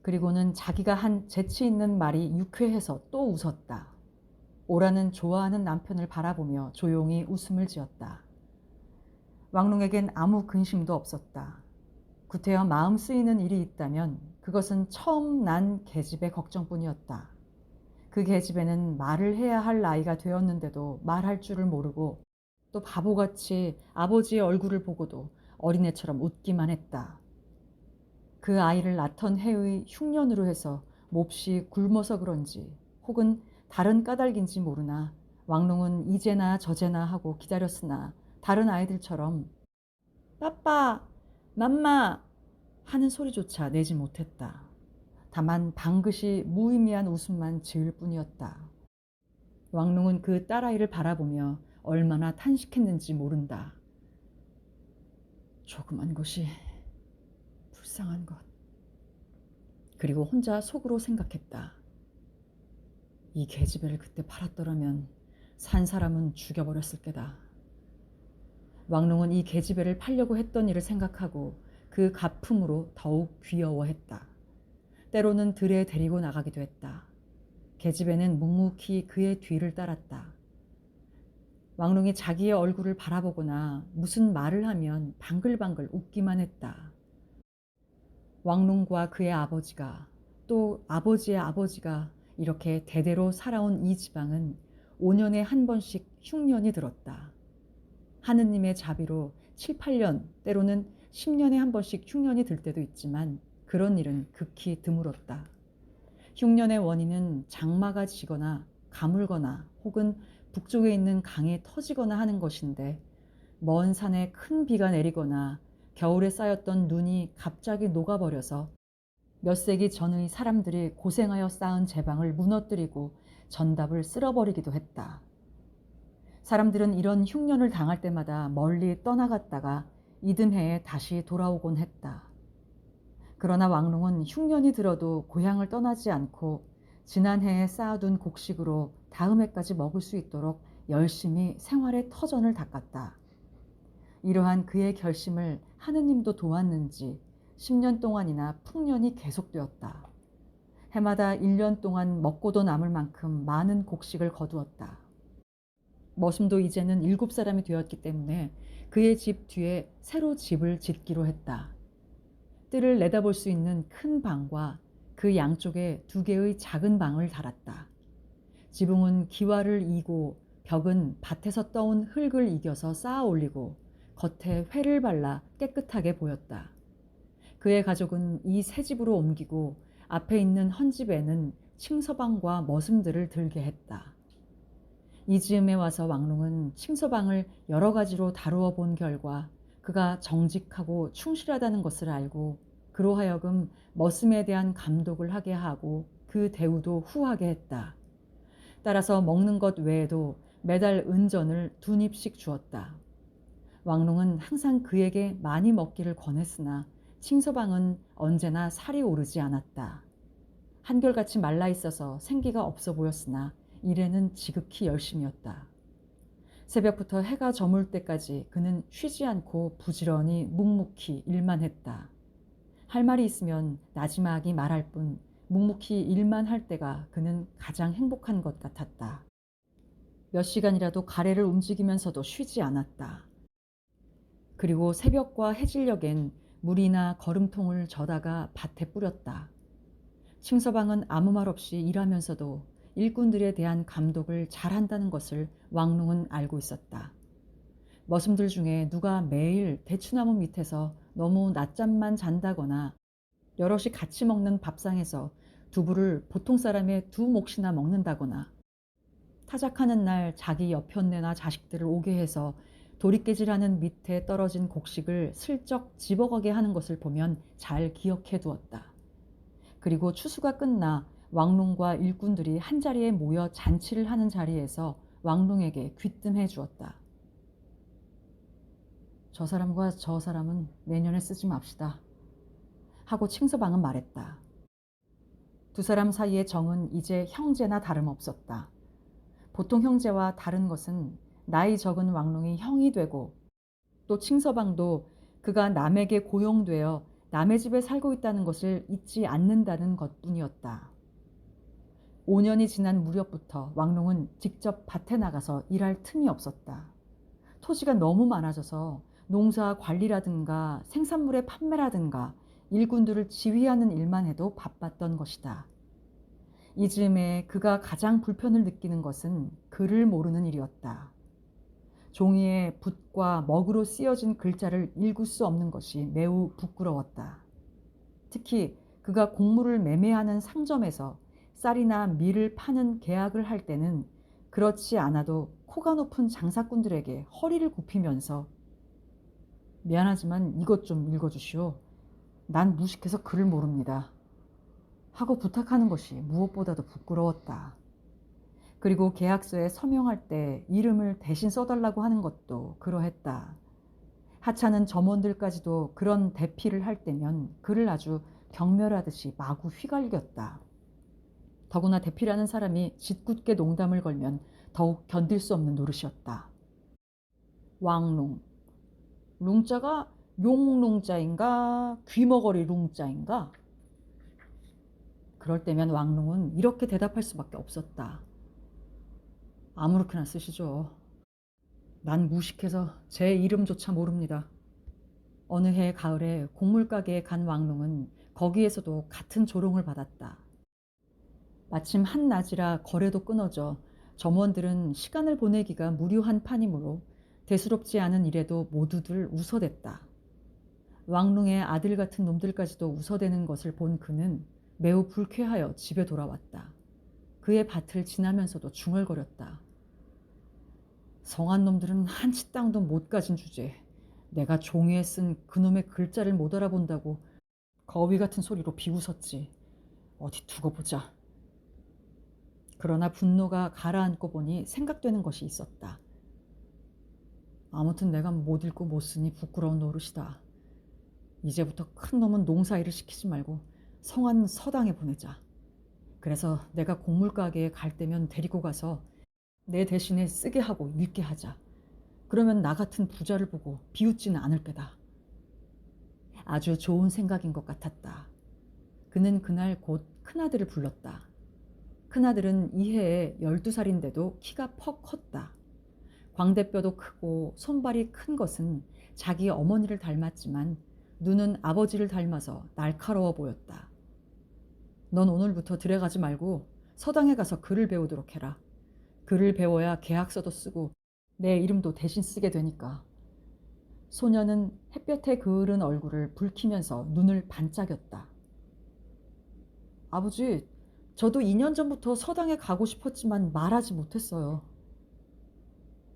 그리고는 자기가 한 재치 있는 말이 유쾌해서 또 웃었다. 오라는 좋아하는 남편을 바라보며 조용히 웃음을 지었다. 왕룽에겐 아무 근심도 없었다. 구태여 마음 쓰이는 일이 있다면 그것은 처음 난 계집의 걱정뿐이었다. 그 계집애는 말을 해야 할 나이가 되었는데도 말할 줄을 모르고 또 바보같이 아버지의 얼굴을 보고도 어린애처럼 웃기만 했다. 그 아이를 낳던 해의 흉년으로 해서 몹시 굶어서 그런지 혹은 다른 까닭인지 모르나 왕룽은 이제나 저제나 하고 기다렸으나 다른 아이들처럼 빠빠, 맘마 하는 소리조차 내지 못했다. 다만 방긋이 무의미한 웃음만 지을 뿐이었다. 왕룽은 그 딸아이를 바라보며 얼마나 탄식했는지 모른다. 조그만 것이 불쌍한 것. 그리고 혼자 속으로 생각했다. 이 계집애를 그때 팔았더라면 산 사람은 죽여버렸을 게다. 왕룽은 이 계집애를 팔려고 했던 일을 생각하고 그 가품으로 더욱 귀여워했다. 때로는 들에 데리고 나가기도 했다. 계집애는 묵묵히 그의 뒤를 따랐다. 왕룽이 자기의 얼굴을 바라보거나 무슨 말을 하면 방글방글 웃기만 했다. 왕룽과 그의 아버지가 또 아버지의 아버지가 이렇게 대대로 살아온 이 지방은 5년에 한 번씩 흉년이 들었다. 하느님의 자비로 7, 8년 때로는 10년에 한 번씩 흉년이 들 때도 있지만 그런 일은 극히 드물었다. 흉년의 원인은 장마가 지거나 가물거나 혹은 북쪽에 있는 강에 터지거나 하는 것인데 먼 산에 큰 비가 내리거나 겨울에 쌓였던 눈이 갑자기 녹아버려서 몇 세기 전의 사람들이 고생하여 쌓은 제방을 무너뜨리고 전답을 쓸어버리기도 했다. 사람들은 이런 흉년을 당할 때마다 멀리 떠나갔다가 이듬해에 다시 돌아오곤 했다. 그러나 왕룽은 흉년이 들어도 고향을 떠나지 않고 지난 해에 쌓아둔 곡식으로 다음 해까지 먹을 수 있도록 열심히 생활의 터전을 닦았다. 이러한 그의 결심을 하느님도 도왔는지 10년 동안이나 풍년이 계속되었다. 해마다 1년 동안 먹고도 남을 만큼 많은 곡식을 거두었다. 머슴도 이제는 7사람이 되었기 때문에 그의 집 뒤에 새로 집을 짓기로 했다. 뜰을 내다볼 수 있는 큰 방과 그 양쪽에 2개의 작은 방을 달았다. 지붕은 기와를 이고 벽은 밭에서 떠온 흙을 이겨서 쌓아 올리고 겉에 회를 발라 깨끗하게 보였다. 그의 가족은 이 새 집으로 옮기고 앞에 있는 헌집에는 칭서방과 머슴들을 들게 했다. 이 즈음에 와서 왕룽은 칭서방을 여러 가지로 다루어 본 결과 그가 정직하고 충실하다는 것을 알고 그로 하여금 머슴에 대한 감독을 하게 하고 그 대우도 후하게 했다. 따라서 먹는 것 외에도 매달 은전을 2닙씩 주었다. 왕룽은 항상 그에게 많이 먹기를 권했으나 칭서방은 언제나 살이 오르지 않았다. 한결같이 말라 있어서 생기가 없어 보였으나 일에는 지극히 열심이었다. 새벽부터 해가 저물 때까지 그는 쉬지 않고 부지런히 묵묵히 일만 했다. 할 말이 있으면 나지막이 말할 뿐 묵묵히 일만 할 때가 그는 가장 행복한 것 같았다. 몇 시간이라도 가래를 움직이면서도 쉬지 않았다. 그리고 새벽과 해질녘엔 물이나 거름통을 져다가 밭에 뿌렸다. 칭서방은 아무 말 없이 일하면서도 일꾼들에 대한 감독을 잘한다는 것을 왕룽은 알고 있었다. 머슴들 중에 누가 매일 대추나무 밑에서 너무 낮잠만 잔다거나 여럿이 같이 먹는 밥상에서 두부를 보통 사람의 2몫이나 먹는다거나 타작하는 날 자기 여편네나 자식들을 오게 해서 도리깨질하는 밑에 떨어진 곡식을 슬쩍 집어가게 하는 것을 보면 잘 기억해 두었다. 그리고 추수가 끝나 왕릉과 일꾼들이 한자리에 모여 잔치를 하는 자리에서 왕릉에게 귀뜸해 주었다. 저 사람과 저 사람은 내년에 쓰지 맙시다. 하고 칭서방은 말했다. 두 사람 사이의 정은 이제 형제나 다름없었다. 보통 형제와 다른 것은 나이 적은 왕릉이 형이 되고 또 칭서방도 그가 남에게 고용되어 남의 집에 살고 있다는 것을 잊지 않는다는 것뿐이었다. 5년이 지난 무렵부터 왕릉은 직접 밭에 나가서 일할 틈이 없었다. 토지가 너무 많아져서 농사 관리라든가 생산물의 판매라든가 일꾼들을 지휘하는 일만 해도 바빴던 것이다. 이 즈음에 그가 가장 불편을 느끼는 것은 글을 모르는 일이었다. 종이에 붓과 먹으로 쓰여진 글자를 읽을 수 없는 것이 매우 부끄러웠다. 특히 그가 곡물을 매매하는 상점에서 쌀이나 밀을 파는 계약을 할 때는 그렇지 않아도 코가 높은 장사꾼들에게 허리를 굽히면서 미안하지만 이것 좀 읽어주시오. 난 무식해서 글을 모릅니다. 하고 부탁하는 것이 무엇보다도 부끄러웠다. 그리고 계약서에 서명할 때 이름을 대신 써달라고 하는 것도 그러했다. 하찮은 점원들까지도 그런 대피를 할 때면 그를 아주 경멸하듯이 마구 휘갈겼다. 더구나 대피라는 사람이 짓궂게 농담을 걸면 더욱 견딜 수 없는 노릇이었다. 왕룽. 룽자가 용룽자인가 귀머거리 룽자인가? 그럴 때면 왕룽은 이렇게 대답할 수밖에 없었다. 아무렇게나 쓰시죠. 난 무식해서 제 이름조차 모릅니다. 어느 해 가을에 곡물가게에 간 왕룽은 거기에서도 같은 조롱을 받았다. 마침 한낮이라 거래도 끊어져 점원들은 시간을 보내기가 무료한 판이므로 대수롭지 않은 일에도 모두들 웃어댔다. 왕룽의 아들 같은 놈들까지도 웃어대는 것을 본 그는 매우 불쾌하여 집에 돌아왔다. 그의 밭을 지나면서도 중얼거렸다. 성한 놈들은 한치 땅도 못 가진 주제에 내가 종이에 쓴 그놈의 글자를 못 알아본다고 거위 같은 소리로 비웃었지. 어디 두고 보자. 그러나 분노가 가라앉고 보니 생각되는 것이 있었다. 아무튼 내가 못 읽고 못 쓰니 부끄러운 노릇이다. 이제부터 큰 놈은 농사일을 시키지 말고 성한 서당에 보내자. 그래서 내가 곡물가게에 갈 때면 데리고 가서 내 대신에 쓰게 하고 읽게 하자. 그러면 나 같은 부자를 보고 비웃지는 않을 게다. 아주 좋은 생각인 것 같았다. 그는 그날 곧 큰아들을 불렀다. 큰아들은 이해에 12살인데도 키가 퍽 컸다. 광대뼈도 크고 손발이 큰 것은 자기 어머니를 닮았지만 눈은 아버지를 닮아서 날카로워 보였다. 넌 오늘부터 들에 가지 말고 서당에 가서 글을 배우도록 해라. 글을 배워야 계약서도 쓰고 내 이름도 대신 쓰게 되니까. 소녀는 햇볕에 그을은 얼굴을 붉히면서 눈을 반짝였다. 아버지, 저도 2년 전부터 서당에 가고 싶었지만 말하지 못했어요.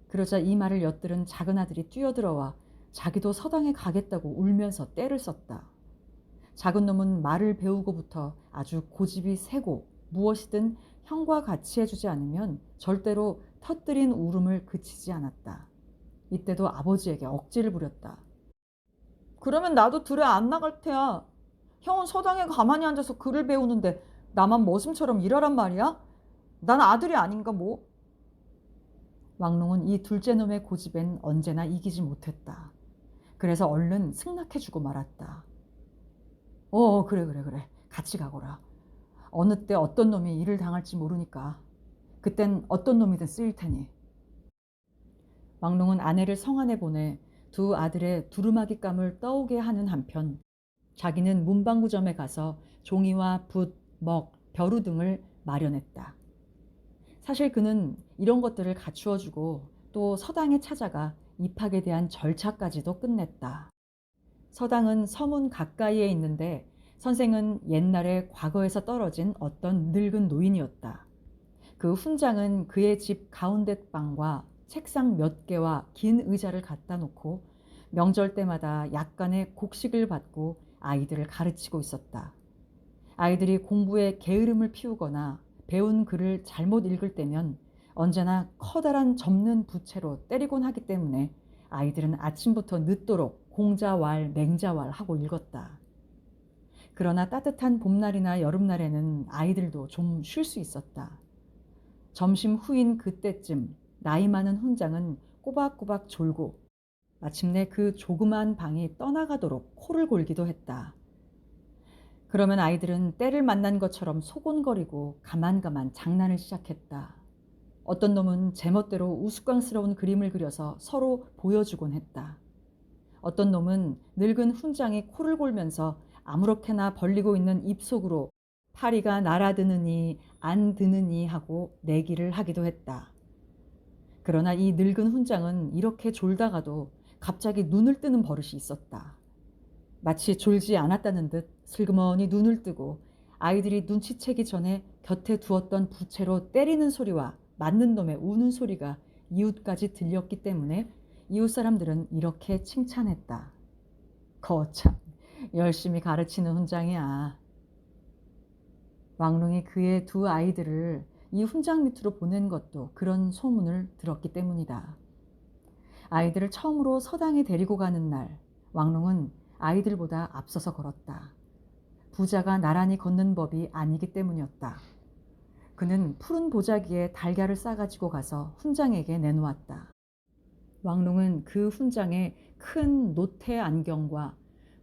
그러자 이 말을 엿들은 작은 아들이 뛰어들어와 자기도 서당에 가겠다고 울면서 떼를 썼다. 작은 놈은 말을 배우고부터 아주 고집이 세고 무엇이든 형과 같이 해주지 않으면 절대로 터뜨린 울음을 그치지 않았다. 이때도 아버지에게 억지를 부렸다. 그러면 나도 들에 안 나갈 테야. 형은 서당에 가만히 앉아서 글을 배우는데 나만 머슴처럼 일하란 말이야? 난 아들이 아닌가 뭐. 왕롱은 이 둘째 놈의 고집엔 언제나 이기지 못했다. 그래서 얼른 승낙해주고 말았다. 그래. 같이 가거라. 어느 때 어떤 놈이 일을 당할지 모르니까. 그땐 어떤 놈이든 쓰일 테니. 왕롱은 아내를 성안에 보내 두 아들의 두루마기감을 떠오게 하는 한편 자기는 문방구점에 가서 종이와 붓, 먹, 벼루 등을 마련했다. 사실 그는 이런 것들을 갖추어주고 또 서당에 찾아가 입학에 대한 절차까지도 끝냈다. 서당은 서문 가까이에 있는데 선생은 옛날에 과거에서 떨어진 어떤 늙은 노인이었다. 그 훈장은 그의 집 가운데 방과 책상 몇 개와 긴 의자를 갖다 놓고 명절 때마다 약간의 곡식을 받고 아이들을 가르치고 있었다. 아이들이 공부에 게으름을 피우거나 배운 글을 잘못 읽을 때면 언제나 커다란 접는 부채로 때리곤 하기 때문에 아이들은 아침부터 늦도록 공자왈, 맹자왈 하고 읽었다. 그러나 따뜻한 봄날이나 여름날에는 아이들도 좀 쉴 수 있었다. 점심 후인 그때쯤 나이 많은 훈장은 꼬박꼬박 졸고 마침내 그 조그마한 방이 떠나가도록 코를 골기도 했다. 그러면 아이들은 때를 만난 것처럼 소곤거리고 가만가만 장난을 시작했다. 어떤 놈은 제멋대로 우스꽝스러운 그림을 그려서 서로 보여주곤 했다. 어떤 놈은 늙은 훈장이 코를 골면서 아무렇게나 벌리고 있는 입속으로 파리가 날아드느니 안 드느니 하고 내기를 하기도 했다. 그러나 이 늙은 훈장은 이렇게 졸다가도 갑자기 눈을 뜨는 버릇이 있었다. 마치 졸지 않았다는 듯 슬그머니 눈을 뜨고 아이들이 눈치채기 전에 곁에 두었던 부채로 때리는 소리와 맞는 놈의 우는 소리가 이웃까지 들렸기 때문에 이웃 사람들은 이렇게 칭찬했다. 거참 열심히 가르치는 훈장이야. 왕릉이 그의 두 아이들을 이 훈장 밑으로 보낸 것도 그런 소문을 들었기 때문이다. 아이들을 처음으로 서당에 데리고 가는 날 왕릉은 아이들보다 앞서서 걸었다. 부자가 나란히 걷는 법이 아니기 때문이었다. 그는 푸른 보자기에 달걀을 싸가지고 가서 훈장에게 내놓았다. 왕릉은 그 훈장에 큰 노태 안경과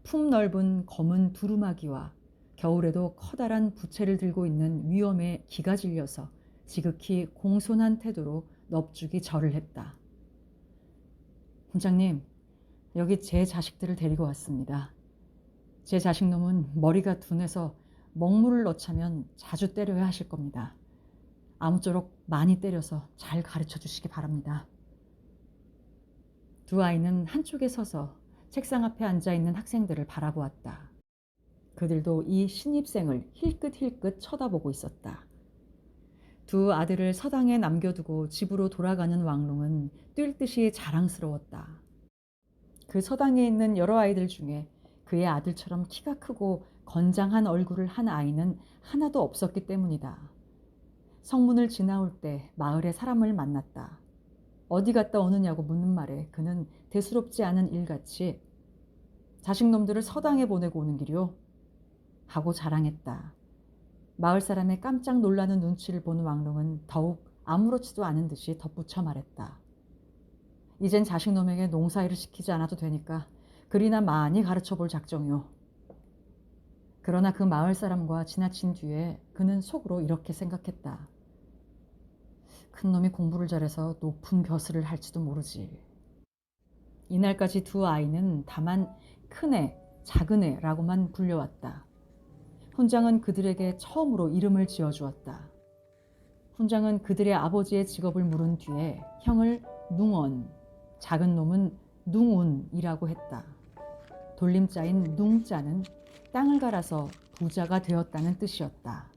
품 넓은 검은 두루마기와 겨울에도 커다란 부채를 들고 있는 위엄에 기가 질려서 지극히 공손한 태도로 넙죽이 절을 했다. 훈장님, 여기 제 자식들을 데리고 왔습니다. 제 자식놈은 머리가 둔해서 먹물을 넣자면 자주 때려야 하실 겁니다. 아무쪼록 많이 때려서 잘 가르쳐 주시기 바랍니다. 두 아이는 한쪽에 서서 책상 앞에 앉아있는 학생들을 바라보았다. 그들도 이 신입생을 힐끗힐끗 쳐다보고 있었다. 두 아들을 서당에 남겨두고 집으로 돌아가는 왕릉은 뛸 듯이 자랑스러웠다. 그 서당에 있는 여러 아이들 중에 그의 아들처럼 키가 크고 건장한 얼굴을 한 아이는 하나도 없었기 때문이다. 성문을 지나올 때 마을의 사람을 만났다. 어디 갔다 오느냐고 묻는 말에 그는 대수롭지 않은 일같이 자식놈들을 서당에 보내고 오는 길이요? 하고 자랑했다. 마을 사람의 깜짝 놀라는 눈치를 본 왕릉은 더욱 아무렇지도 않은 듯이 덧붙여 말했다. 이젠 자식놈에게 농사일을 시키지 않아도 되니까 글이나 많이 가르쳐 볼 작정이요. 그러나 그 마을 사람과 지나친 뒤에 그는 속으로 이렇게 생각했다. 큰 놈이 공부를 잘해서 높은 벼슬을 할지도 모르지. 이날까지 두 아이는 다만 큰애, 작은애라고만 불려왔다. 훈장은 그들에게 처음으로 이름을 지어주었다. 훈장은 그들의 아버지의 직업을 물은 뒤에 형을 뭉언, 작은 놈은 뭉운이라고 했다. 돌림자인 뭉자는 땅을 갈아서 부자가 되었다는 뜻이었다.